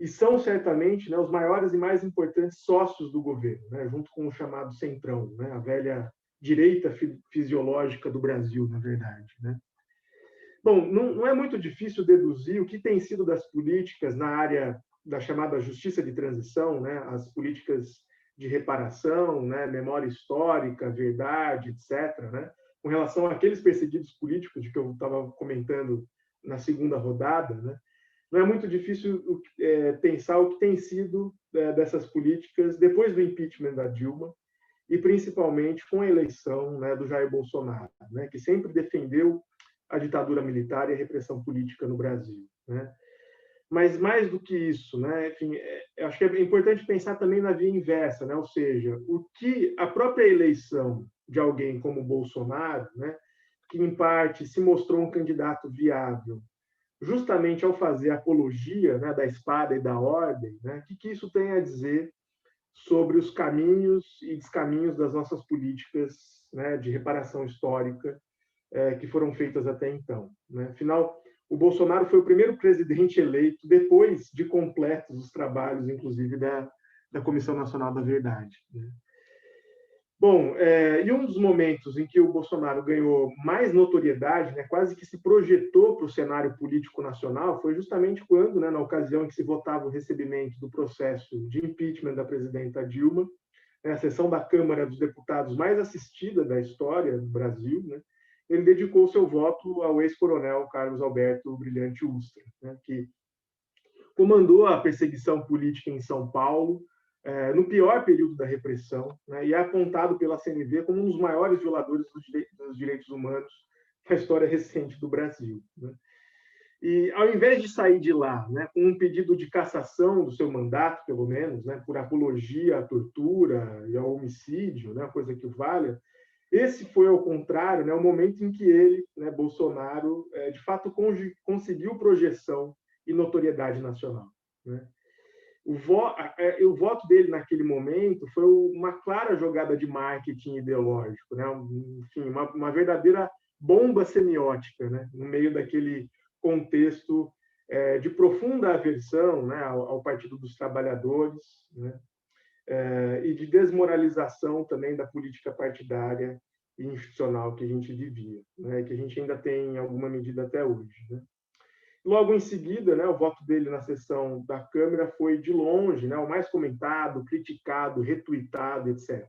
e são certamente, né, os maiores e mais importantes sócios do governo, né, junto com o chamado Centrão, né, a velha direita fisiológica do Brasil, na verdade. Né? Bom, não é muito difícil deduzir o que tem sido das políticas na área da chamada justiça de transição, né, as políticas de reparação, né, memória histórica, verdade, etc., né, com relação àqueles perseguidos políticos de que eu estava comentando na segunda rodada, né? Não é muito difícil pensar o que tem sido dessas políticas depois do impeachment da Dilma e principalmente com a eleição, né, do Jair Bolsonaro, né, que sempre defendeu a ditadura militar e a repressão política no Brasil. Né? Mas mais do que isso, né, enfim, acho que é importante pensar também na via inversa, né, ou seja, o que a própria eleição de alguém como Bolsonaro, né, que em parte se mostrou um candidato viável, justamente ao fazer apologia, né, da espada e da ordem, né, o que isso tem a dizer sobre os caminhos e descaminhos das nossas políticas, né, de reparação histórica que foram feitas até então. Né? Afinal, o Bolsonaro foi o primeiro presidente eleito depois de completos os trabalhos, inclusive, da Comissão Nacional da Verdade. Né? Bom, e um dos momentos em que o Bolsonaro ganhou mais notoriedade, né, quase que se projetou para o cenário político nacional, foi justamente quando, né, na ocasião em que se votava o recebimento do processo de impeachment da presidenta Dilma, né, a sessão da Câmara dos Deputados mais assistida da história do Brasil, né, ele dedicou seu voto ao ex-coronel Carlos Alberto Brilhante Ustra, né, que comandou a perseguição política em São Paulo, no pior período da repressão, né, e é apontado pela CNV como um dos maiores violadores dos direitos humanos da história recente do Brasil. Né. E, ao invés de sair de lá, né, com um pedido de cassação do seu mandato, pelo menos, né, por apologia à tortura e ao homicídio, né, coisa que o valha, esse foi, ao contrário, né, o momento em que ele, né, Bolsonaro, de fato conseguiu projeção e notoriedade nacional. Né. O voto dele naquele momento foi uma clara jogada de marketing ideológico, né? Enfim, uma verdadeira bomba semiótica, né? No meio daquele contexto de profunda aversão, né, ao Partido dos Trabalhadores, né? E de desmoralização também da política partidária e institucional que a gente vivia, né? Que a gente ainda tem em alguma medida até hoje. Né? Logo em seguida, né, o voto dele na sessão da Câmara foi, de longe, né, o mais comentado, criticado, retuitado, etc.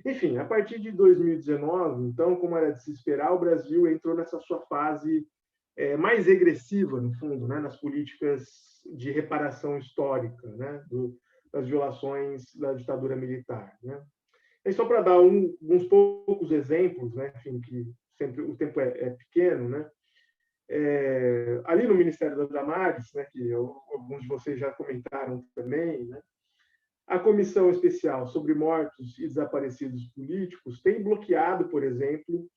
Enfim, a partir de 2019, então, como era de se esperar, o Brasil entrou nessa sua fase mais regressiva, no fundo, né, nas políticas de reparação histórica, né, das violações da ditadura militar. Né. E só para dar uns poucos exemplos, né, enfim, que sempre o tempo é pequeno, né, ali no Ministério das Damares, né, que alguns de vocês já comentaram também, né, a Comissão Especial sobre Mortos e Desaparecidos Políticos tem bloqueado, por exemplo,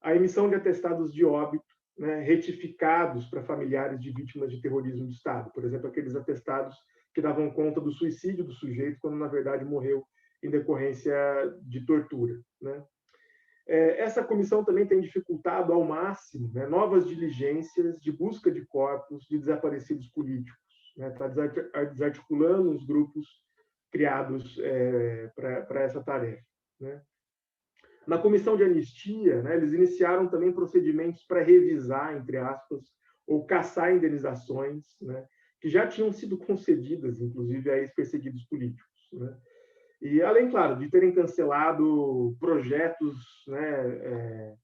a emissão de atestados de óbito, né, retificados para familiares de vítimas de terrorismo do Estado. Por exemplo, aqueles atestados que davam conta do suicídio do sujeito, quando, na verdade, morreu em decorrência de tortura. Né? Essa comissão também tem dificultado ao máximo, né, novas diligências de busca de corpos de desaparecidos políticos, né, está desarticulando os grupos criados para essa tarefa. Né. Na comissão de anistia, né, eles iniciaram também procedimentos para revisar, entre aspas, ou caçar indenizações, né, que já tinham sido concedidas, inclusive, a ex-perseguidos políticos. Né. E, além, claro, de terem cancelado projetos, né,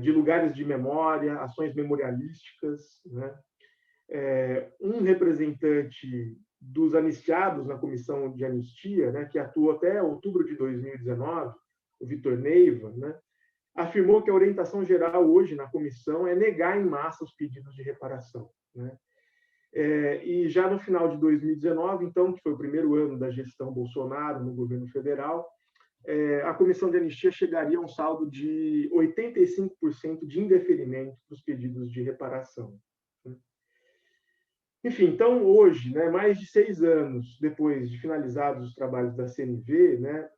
de lugares de memória, ações memorialísticas, né? Um representante dos anistiados na comissão de anistia, né, que atuou até outubro de 2019, o Vitor Neiva, né, afirmou que a orientação geral hoje na comissão é negar em massa os pedidos de reparação, né? E já no final de 2019, então, que foi o primeiro ano da gestão Bolsonaro no governo federal, a comissão de anistia chegaria a um saldo de 85% de indeferimento dos pedidos de reparação. Enfim, então, hoje, né, mais de 6 anos depois de finalizados os trabalhos da CNV, né,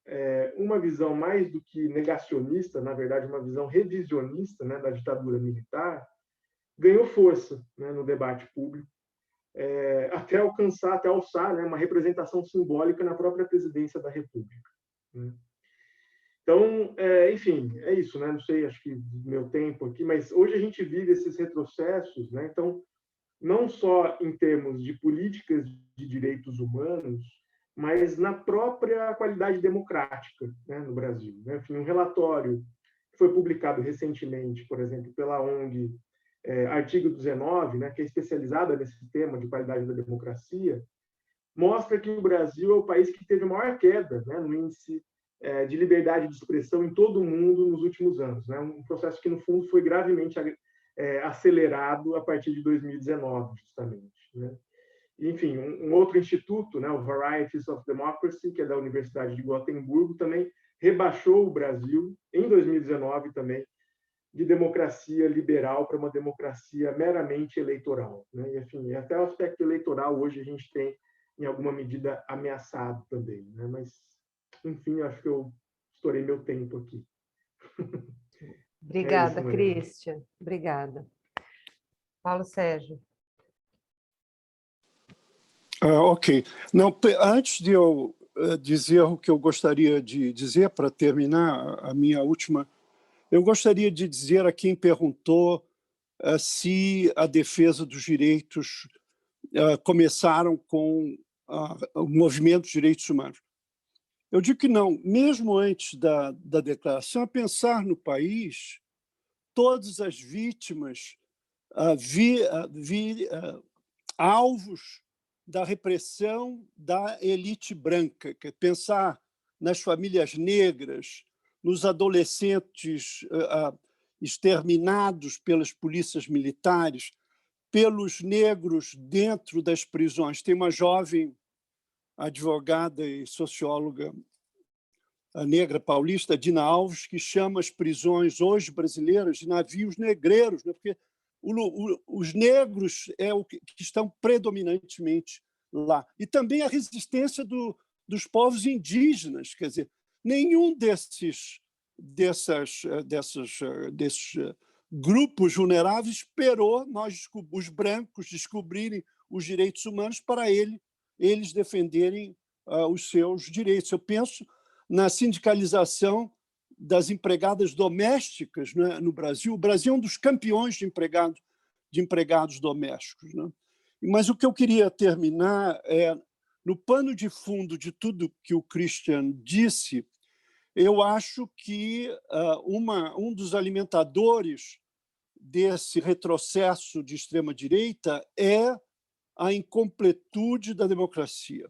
uma visão mais do que negacionista, na verdade, uma visão revisionista, né, da ditadura militar, ganhou força, né, no debate público, até alçar, né, uma representação simbólica na própria presidência da República, né? Então, enfim, é isso, né? Não sei, acho que do meu tempo aqui, mas hoje a gente vive esses retrocessos, né? Então, não só em termos de políticas de direitos humanos, mas na própria qualidade democrática, né, no Brasil, né? Enfim, um relatório que foi publicado recentemente, por exemplo, pela ONG Artigo 19, né, que é especializada nesse tema de qualidade da democracia, mostra que o Brasil é o país que teve a maior queda, né, no índice de liberdade de expressão em todo o mundo nos últimos anos, né? Um processo que, no fundo, foi gravemente acelerado a partir de 2019, justamente, né? Enfim, um outro instituto, né, o Varieties of Democracy, que é da Universidade de Gotemburgo, também rebaixou o Brasil, em 2019 também, de democracia liberal para uma democracia meramente eleitoral, né? E, enfim, até o aspecto eleitoral hoje a gente tem, em alguma medida, ameaçado também, né? Mas, enfim, acho que eu estourei meu tempo aqui. Obrigada, isso, Christian. Obrigada. Paulo Sérgio. Ok. Não, antes de eu dizer o que eu gostaria de dizer, para terminar a minha última, eu gostaria de dizer a quem perguntou se a defesa dos direitos começaram com o movimento dos direitos humanos. Eu digo que não. Mesmo antes da declaração, a pensar no país, todas as vítimas alvos da repressão da elite branca, que é pensar nas famílias negras, nos adolescentes exterminados pelas polícias militares, pelos negros dentro das prisões. Tem uma jovem advogada e socióloga negra paulista, Dina Alves, que chama as prisões hoje brasileiras de navios negreiros, né? Porque os negros o que estão predominantemente lá. E também a resistência dos povos indígenas. Quer dizer, nenhum desses grupos vulneráveis esperou os brancos descobrirem os direitos humanos para eles defenderem os seus direitos. Eu penso na sindicalização das empregadas domésticas, né, no Brasil. O Brasil é um dos campeões de empregados domésticos, né? Mas o que eu queria terminar é, no pano de fundo de tudo que o Christian disse, eu acho que um dos alimentadores desse retrocesso de extrema-direita é a incompletude da democracia.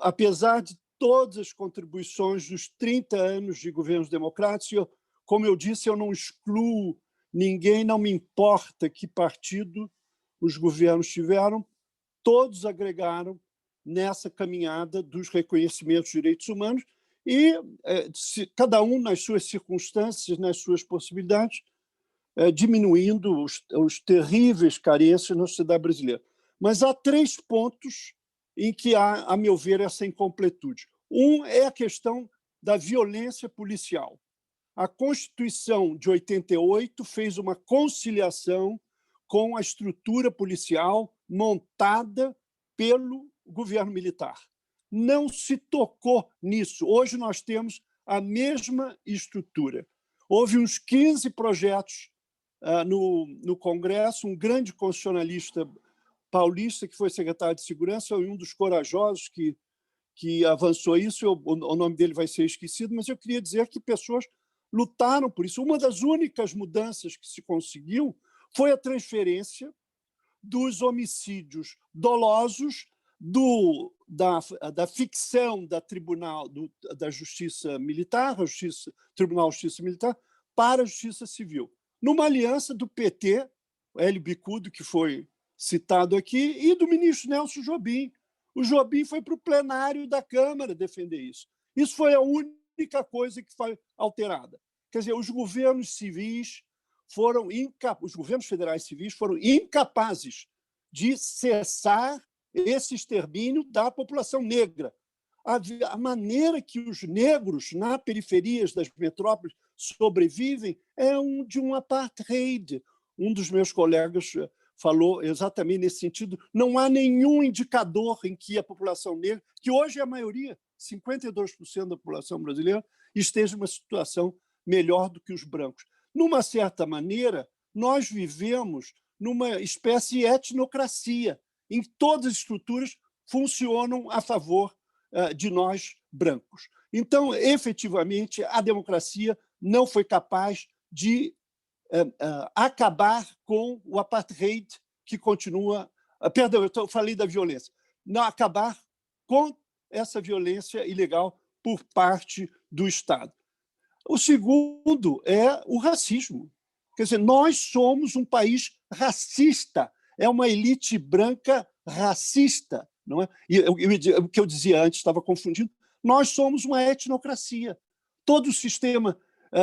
Apesar de todas as contribuições dos 30 anos de governos democráticos, como eu disse, eu não excluo ninguém, não me importa que partido os governos tiveram, todos agregaram nessa caminhada dos reconhecimentos de direitos humanos e cada um nas suas circunstâncias, nas suas possibilidades, diminuindo os terríveis carências na sociedade brasileira. Mas há 3 pontos em que há, a meu ver, essa incompletude. Um é a questão da violência policial. A Constituição de 88 fez uma conciliação com a estrutura policial montada pelo governo militar. Não se tocou nisso. Hoje nós temos a mesma estrutura. Houve uns 15 projetos no Congresso, um grande constitucionalista paulista, que foi secretário de Segurança, foi um dos corajosos que que avançou isso, o nome dele vai ser esquecido, mas eu queria dizer que pessoas lutaram por isso. Uma das únicas mudanças que se conseguiu foi a transferência dos homicídios dolosos da ficção da Justiça Militar, Tribunal de Justiça Militar, para a Justiça Civil, numa aliança do PT, Hélio Bicudo, que foi citado aqui, e do ministro Nelson Jobim. O Jobim foi para o plenário da Câmara defender isso. Isso foi a única coisa que foi alterada. Quer dizer, os governos federais civis foram incapazes de cessar esse extermínio da população negra. A maneira que os negros, nas periferias das metrópoles, sobrevivem é de um apartheid. Um dos meus colegas falou exatamente nesse sentido. Não há nenhum indicador em que a população negra, que hoje é a maioria, 52% da população brasileira, esteja numa situação melhor do que os brancos. Numa certa maneira, nós vivemos numa espécie de etnocracia, em que todas as estruturas funcionam a favor de nós brancos. Então, efetivamente, a democracia não foi capaz de acabar com o apartheid que continua... Perdão, eu falei da violência. Não acabar com essa violência ilegal por parte do Estado. O segundo é o racismo. Quer dizer, nós somos um país racista, é uma elite branca racista. Não é? E o que eu dizia antes, estava confundindo, nós somos uma etnocracia. Todo o sistema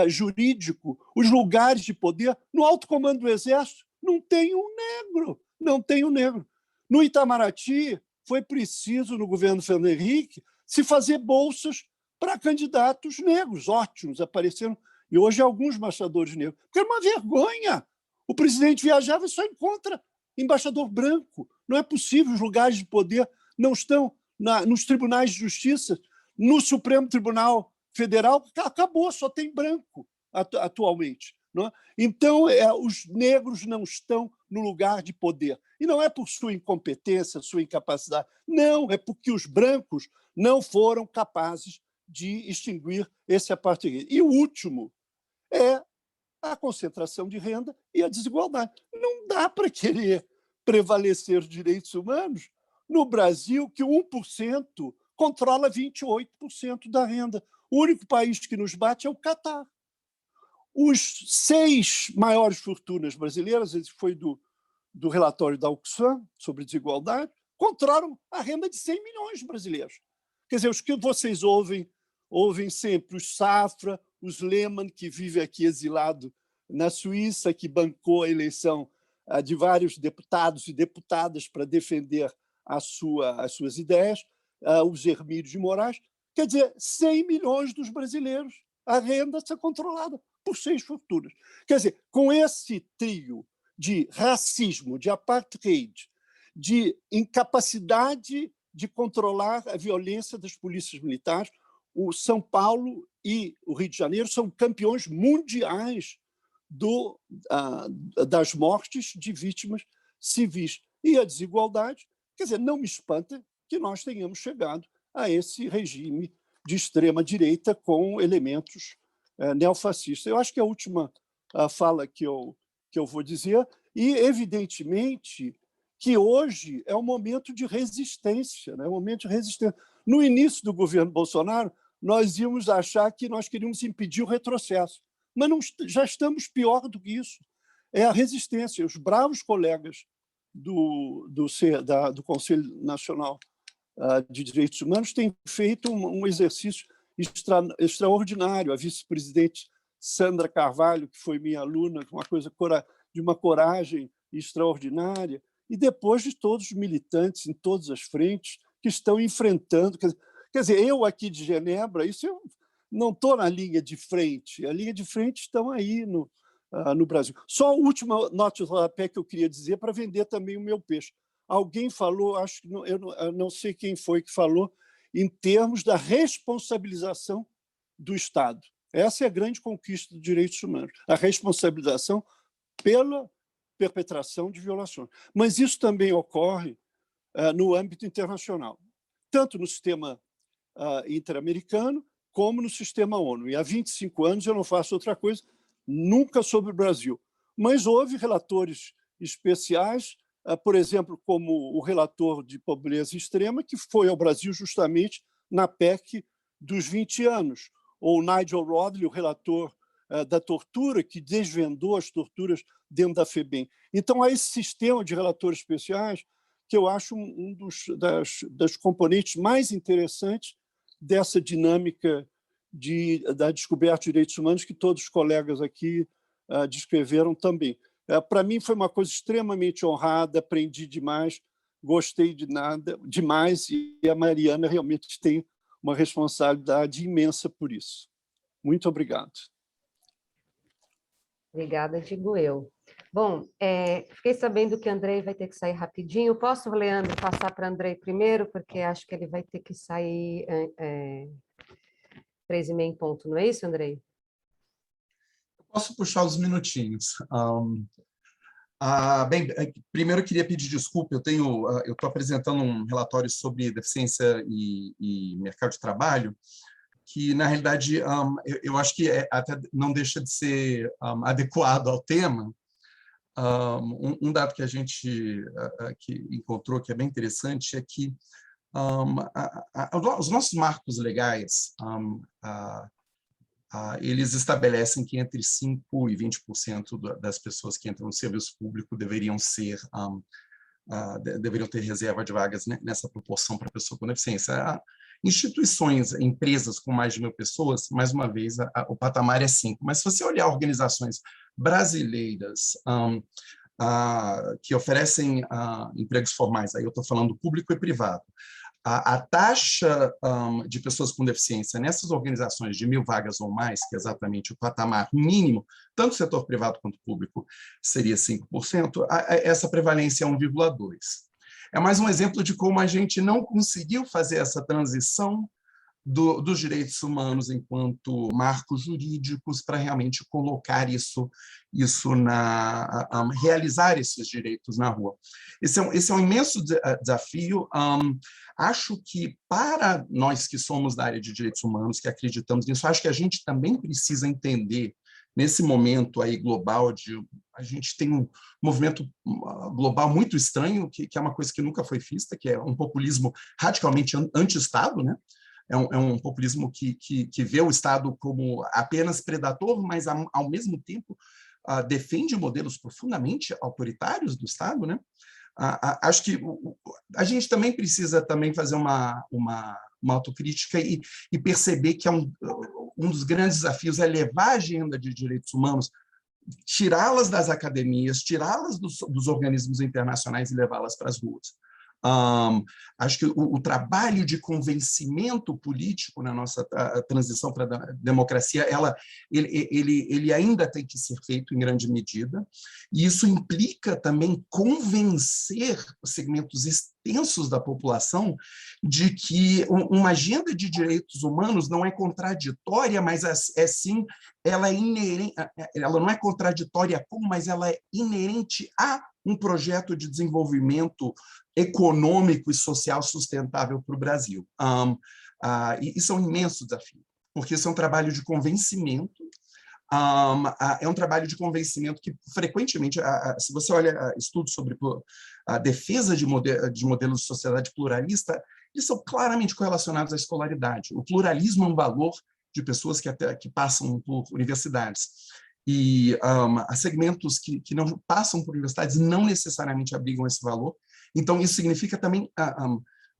jurídico, os lugares de poder, no alto comando do Exército, não tem um negro, não tem um negro. No Itamaraty, foi preciso, no governo Fernando Henrique, se fazer bolsas para candidatos negros, ótimos, apareceram, e hoje alguns embaixadores negros. Porque era uma vergonha. O presidente viajava e só encontra embaixador branco. Não é possível, os lugares de poder não estão nos tribunais de justiça, no Supremo Tribunal Federal, acabou, só tem branco atualmente. Não é? Então, os negros não estão no lugar de poder. E não é por sua incompetência, sua incapacidade. Não, é porque os brancos não foram capazes de extinguir esse apartheid. E o último é a concentração de renda e a desigualdade. Não dá para querer prevalecer os direitos humanos no Brasil, que 1% controla 28% da renda. O único país que nos bate é o Catar. Os 6 maiores fortunas brasileiras, esse foi do relatório da Oxfam sobre desigualdade, controlam a renda de 100 milhões de brasileiros. Quer dizer, os que vocês ouvem sempre os Safra, os Lehmann, que vive aqui exilado na Suíça, que bancou a eleição de vários deputados e deputadas para defender as suas ideias, os Hermílio de Moraes. Quer dizer, 100 milhões dos brasileiros, a renda está controlada por 6 fortunas. Quer dizer, com esse trio de racismo, de apartheid, de incapacidade de controlar a violência das polícias militares, o São Paulo e o Rio de Janeiro são campeões mundiais das mortes de vítimas civis. E a desigualdade, quer dizer, não me espanta que nós tenhamos chegado a esse regime de extrema-direita com elementos neofascistas. Eu acho que é a última fala que eu vou dizer, e, evidentemente, que hoje é um momento de resistência, né? Um momento de resistência. No início do governo Bolsonaro, nós íamos achar que nós queríamos impedir o retrocesso, mas já estamos pior do que isso. É a resistência. Os bravos colegas do Conselho Nacional de Direitos Humanos têm feito um exercício extraordinário. A vice-presidente Sandra Carvalho, que foi minha aluna, de uma coragem extraordinária, e depois de todos os militantes em todas as frentes que estão enfrentando. Quer dizer, eu aqui de Genebra, isso eu não estou na linha de frente. A linha de frente estão aí no Brasil. Só a última nota de rodapé que eu queria dizer para vender também o meu peixe. Alguém falou, acho que eu não sei quem foi que falou, em termos da responsabilização do Estado. Essa é a grande conquista dos direitos humanos, a responsabilização pela perpetração de violações. Mas isso também ocorre no âmbito internacional, tanto no sistema interamericano, como no sistema ONU. E há 25 anos eu não faço outra coisa, nunca sobre o Brasil. Mas houve relatores especiais, por exemplo, como o relator de pobreza extrema, que foi ao Brasil justamente na PEC dos 20 anos, ou Nigel Rodley, o relator da tortura, que desvendou as torturas dentro da FEBEM. Então, há esse sistema de relatores especiais que eu acho das componentes mais interessantes dessa dinâmica da descoberta de direitos humanos que todos os colegas aqui descreveram também. Para mim, foi uma coisa extremamente honrada, aprendi demais, gostei demais, e a Mariana realmente tem uma responsabilidade imensa por isso. Muito obrigado. Obrigada, digo eu. Bom, fiquei sabendo que Andrei vai ter que sair rapidinho. Posso, Leandro, passar para Andrei primeiro, porque acho que ele vai ter que sair 3h30 em ponto, não é isso, Andrei? Eu posso puxar os minutinhos. Bem, primeiro eu queria pedir desculpa, eu estou apresentando um relatório sobre deficiência e mercado de trabalho, que, na realidade, eu acho que até não deixa de ser adequado ao tema. Um dado que a gente que encontrou, que é bem interessante, é que os nossos marcos legais, eles estabelecem que entre 5% e 20% das pessoas que entram no serviço público deveriam ter reserva de vagas, né, nessa proporção para pessoa com deficiência. Instituições, empresas com mais de 1.000 pessoas, mais uma vez, o patamar é 5%. Mas se você olhar organizações brasileiras que oferecem empregos formais, aí eu estou falando público e privado, a taxa de pessoas com deficiência nessas organizações de 1.000 vagas ou mais, que é exatamente o patamar mínimo, tanto do setor privado quanto público, seria 5%, essa prevalência é 1,2%. É mais um exemplo de como a gente não conseguiu fazer essa transição dos direitos humanos enquanto marcos jurídicos para realmente colocar realizar esses direitos na rua. Esse é um imenso desafio. Acho que, para nós que somos da área de direitos humanos, que acreditamos nisso, acho que a gente também precisa entender, nesse momento aí global, a gente tem um movimento global muito estranho, que é uma coisa que nunca foi vista, que é um populismo radicalmente anti-Estado, né? É um populismo que vê o Estado como apenas predador, mas, ao mesmo tempo, defende modelos profundamente autoritários do Estado, né? Acho que a gente também precisa fazer uma autocrítica e perceber que um dos grandes desafios é levar a agenda de direitos humanos, tirá-las das academias, tirá-las dos organismos internacionais e levá-las para as ruas. Acho que o trabalho de convencimento político na nossa transição para a democracia, ele ainda tem que ser feito em grande medida, e isso implica também convencer segmentos extensos da população de que uma agenda de direitos humanos não é contraditória, mas sim, ela é inerente, ela não é contraditória como, mas ela é inerente a um projeto de desenvolvimento econômico e social sustentável para o Brasil. E isso é um imenso desafio, porque isso é um trabalho de convencimento, é um trabalho de convencimento que, frequentemente, se você olha estudos sobre a defesa de modelos de sociedade pluralista, eles são claramente correlacionados à escolaridade. O pluralismo é um valor de pessoas que passam por universidades. E há segmentos que não passam por universidades não necessariamente abrigam esse valor. Então, isso significa também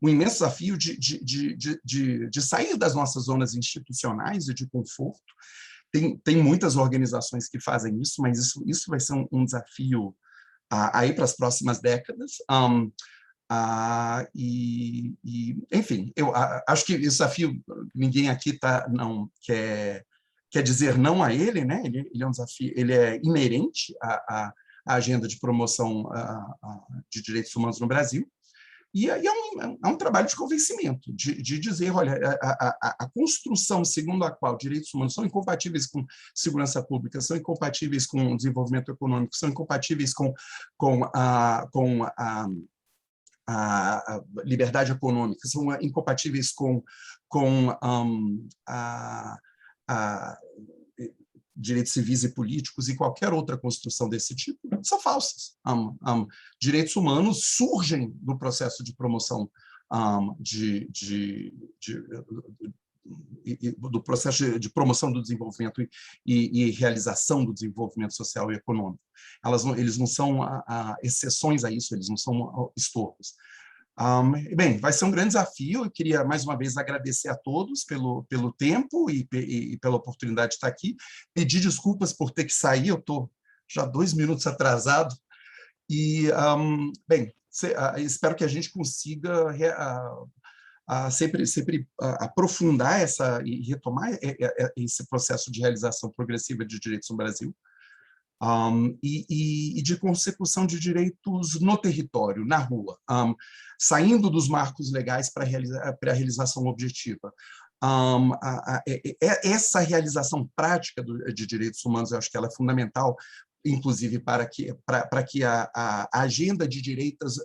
um imenso desafio de sair das nossas zonas institucionais e de conforto. Tem muitas organizações que fazem isso, mas isso vai ser um desafio aí para as próximas décadas. Enfim, eu acho que esse desafio, ninguém aqui não quer dizer não a ele, né? Ele é um desafio, ele é inerente à agenda de promoção de direitos humanos no Brasil, e aí é um trabalho de convencimento, de dizer, olha, a construção segundo a qual direitos humanos são incompatíveis com segurança pública, são incompatíveis com desenvolvimento econômico, são incompatíveis com a liberdade econômica, são incompatíveis com com direitos civis e políticos e qualquer outra construção desse tipo são falsas. Direitos humanos surgem do processo de promoção do processo de promoção do desenvolvimento e realização do desenvolvimento social e econômico. Eles não são exceções a isso, eles não são estorvos. Bem, vai ser um grande desafio. Eu queria, mais uma vez, agradecer a todos pelo tempo e pela oportunidade de estar aqui. Pedir desculpas por ter que sair, eu estou já 2 minutos atrasado. E, bem, espero que a gente consiga sempre aprofundar e retomar esse processo de realização progressiva de direitos no Brasil. E de consecução de direitos no território, na rua, saindo dos marcos legais para a realização objetiva. Essa realização prática de direitos humanos, eu acho que ela é fundamental, inclusive para que a agenda de direitos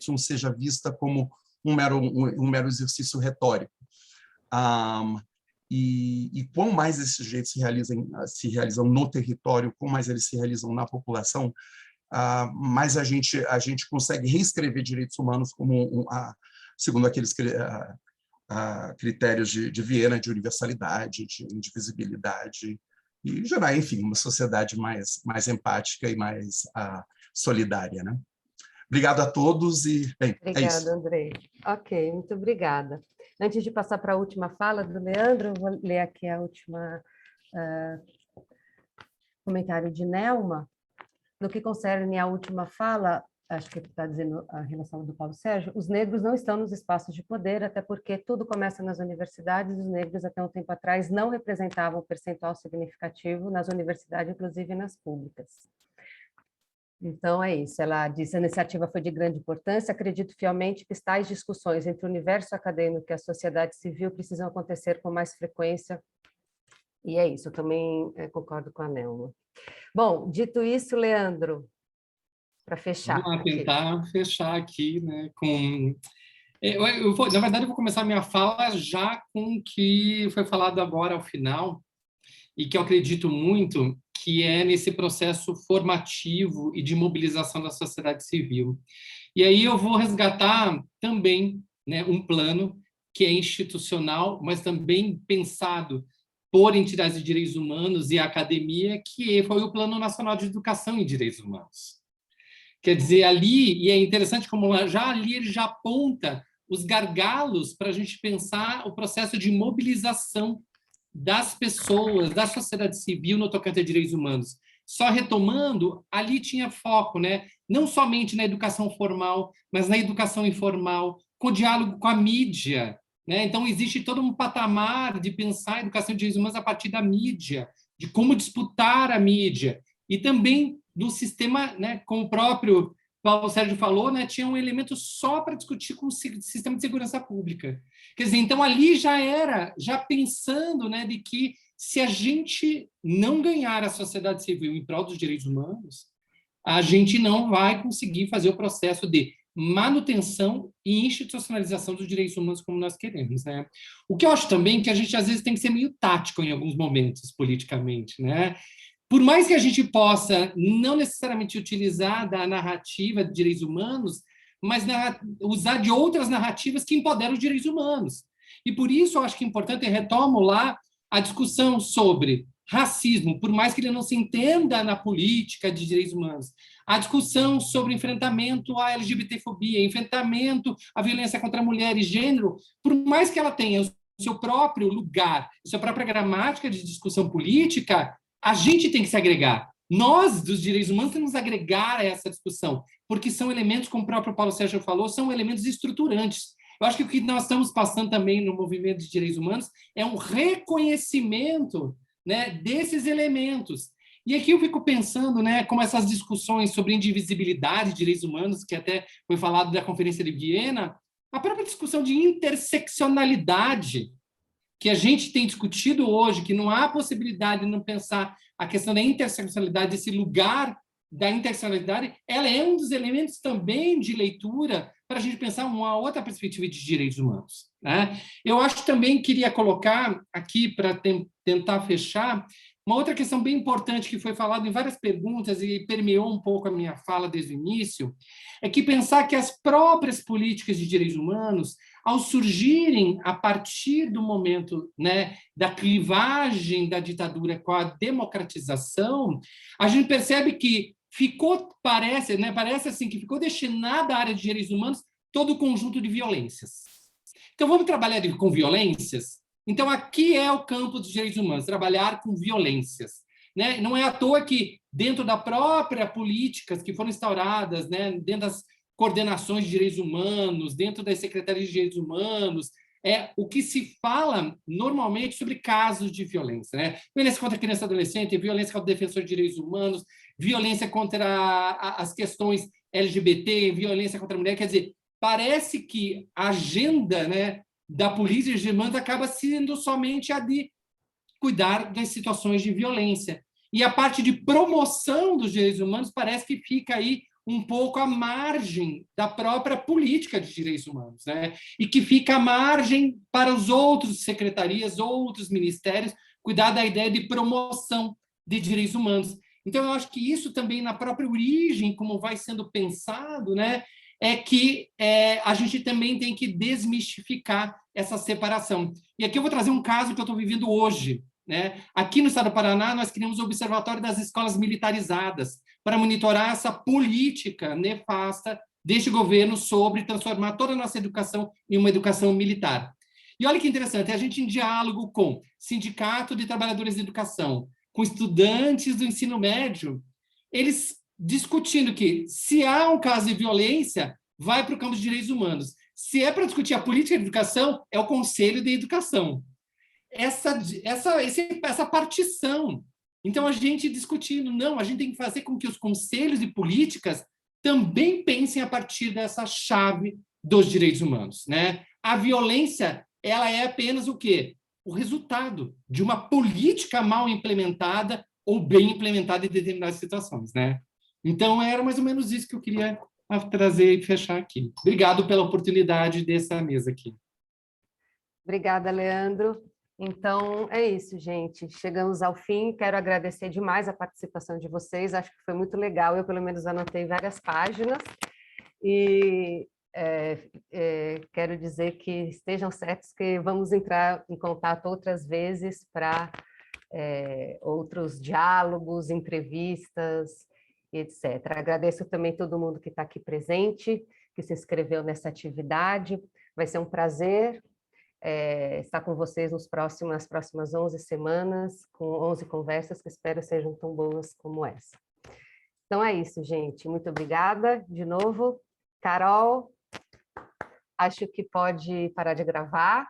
não seja vista como um mero exercício retórico. E quanto mais esses direitos se realizam no território, quanto mais eles se realizam na população, mais a gente consegue reescrever direitos humanos como segundo aqueles critérios de Viena, de universalidade, de indivisibilidade, e gerar, enfim, uma sociedade mais empática e mais solidária, né? Obrigado a todos e, bem, é isso. Obrigada, Andrei. Ok, muito obrigada. Antes de passar para a última fala do Leandro, eu vou ler aqui a última comentário de Nelma. No que concerne à última fala, acho que está dizendo a relação do Paulo Sérgio, os negros não estão nos espaços de poder, até porque tudo começa nas universidades, os negros até um tempo atrás não representavam um percentual significativo nas universidades, inclusive nas públicas. Então, é isso. Ela diz, a iniciativa foi de grande importância, acredito fielmente que tais discussões entre o universo acadêmico e a sociedade civil precisam acontecer com mais frequência, e é isso, eu também concordo com a Nelma. Bom, dito isso, Leandro, para fechar. Vamos tentar fechar aqui, né, com... na verdade, eu vou começar a minha fala já com o que foi falado agora ao final, e que eu acredito muito que é nesse processo formativo e de mobilização da sociedade civil. E aí eu vou resgatar também, né, um plano que é institucional, mas também pensado por entidades de direitos humanos e a academia, que foi o Plano Nacional de Educação em Direitos Humanos. Quer dizer, ali, e é interessante como já ali ele já aponta os gargalos para a gente pensar o processo de mobilização das pessoas, da sociedade civil no tocante a direitos humanos. Só retomando, ali tinha foco, né? Não somente na educação formal, mas na educação informal, com diálogo com a mídia, né? Então, existe todo um patamar de pensar a educação de direitos humanos a partir da mídia, de como disputar a mídia, e também do sistema, né, como o próprio Paulo Sérgio falou, né, tinha um elemento só para discutir com o sistema de segurança pública. Quer dizer, então ali já pensando, né, de que se a gente não ganhar a sociedade civil em prol dos direitos humanos, a gente não vai conseguir fazer o processo de manutenção e institucionalização dos direitos humanos como nós queremos, né? O que eu acho também que a gente às vezes tem que ser meio tático em alguns momentos politicamente, né? Por mais que a gente possa não necessariamente utilizar da narrativa de direitos humanos, mas usar de outras narrativas que empoderam os direitos humanos. E por isso eu acho que é importante, eu retomo lá a discussão sobre racismo, por mais que ele não se entenda na política de direitos humanos, a discussão sobre enfrentamento à LGBTfobia, enfrentamento à violência contra a mulher e gênero, por mais que ela tenha o seu próprio lugar, sua própria gramática de discussão política, a gente tem que se agregar. Nós, dos direitos humanos, temos que nos agregar a essa discussão, porque são elementos, como o próprio Paulo Sérgio falou, são elementos estruturantes. Eu acho que o que nós estamos passando também no movimento de direitos humanos é um reconhecimento, né, desses elementos. E aqui eu fico pensando, né, como essas discussões sobre indivisibilidade de direitos humanos, que até foi falado da Conferência de Viena, a própria discussão de interseccionalidade, que a gente tem discutido hoje, que não há possibilidade de não pensar a questão da interseccionalidade, esse lugar da interseccionalidade, ela é um dos elementos também de leitura para a gente pensar uma outra perspectiva de direitos humanos, né? Eu acho também, queria colocar aqui, para tentar fechar, uma outra questão bem importante que foi falada em várias perguntas e permeou um pouco a minha fala desde o início, é que pensar que as próprias políticas de direitos humanos, ao surgirem a partir do momento, né, da clivagem da ditadura com a democratização, a gente percebe que parece assim, que ficou destinada à área de direitos humanos todo o conjunto de violências. Então, vamos trabalhar com violências? Então, aqui é o campo dos direitos humanos, trabalhar com violências, né? Não é à toa que, dentro da própria políticas que foram instauradas, né, dentro das coordenações de direitos humanos, dentro das secretarias de direitos humanos, o que se fala normalmente sobre casos de violência, né? Violência contra criança e adolescente, violência contra defensores de direitos humanos, violência contra as questões LGBT, violência contra a mulher. Quer dizer, parece que a agenda, né, da política de humanos acaba sendo somente a de cuidar das situações de violência. E a parte de promoção dos direitos humanos parece que fica aí um pouco à margem da própria política de direitos humanos, né? E que fica à margem para os outros secretarias, outros ministérios, cuidar da ideia de promoção de direitos humanos. Então, eu acho que isso também, na própria origem, como vai sendo pensado, né, é que a gente também tem que desmistificar essa separação. E aqui eu vou trazer um caso que eu estou vivendo hoje, né? Aqui no estado do Paraná, nós criamos o Observatório das Escolas Militarizadas para monitorar essa política nefasta deste governo sobre transformar toda a nossa educação em uma educação militar. E olha que interessante, a gente em diálogo com Sindicato de Trabalhadores de Educação, com estudantes do ensino médio, eles discutindo que, se há um caso de violência, vai para o campo de direitos humanos. Se é para discutir a política de educação, é o Conselho de Educação. Essa partição. Então, a gente discutindo, não, a gente tem que fazer com que os conselhos de políticas também pensem a partir dessa chave dos direitos humanos, né? A violência, ela é apenas o quê? O resultado de uma política mal implementada ou bem implementada em determinadas situações, né? Então, era mais ou menos isso que eu queria trazer e fechar aqui. Obrigado pela oportunidade dessa mesa aqui. Obrigada, Leandro. Então, é isso, gente. Chegamos ao fim. Quero agradecer demais a participação de vocês. Acho que foi muito legal. Eu, pelo menos, anotei várias páginas. E quero dizer que estejam certos que vamos entrar em contato outras vezes para outros diálogos, entrevistas, etc. Agradeço também todo mundo que está aqui presente, que se inscreveu nessa atividade. Vai ser um prazer estar com vocês nas próximas 11 semanas, com 11 conversas que espero sejam tão boas como essa. Então é isso, gente. Muito obrigada de novo. Carol, acho que pode parar de gravar.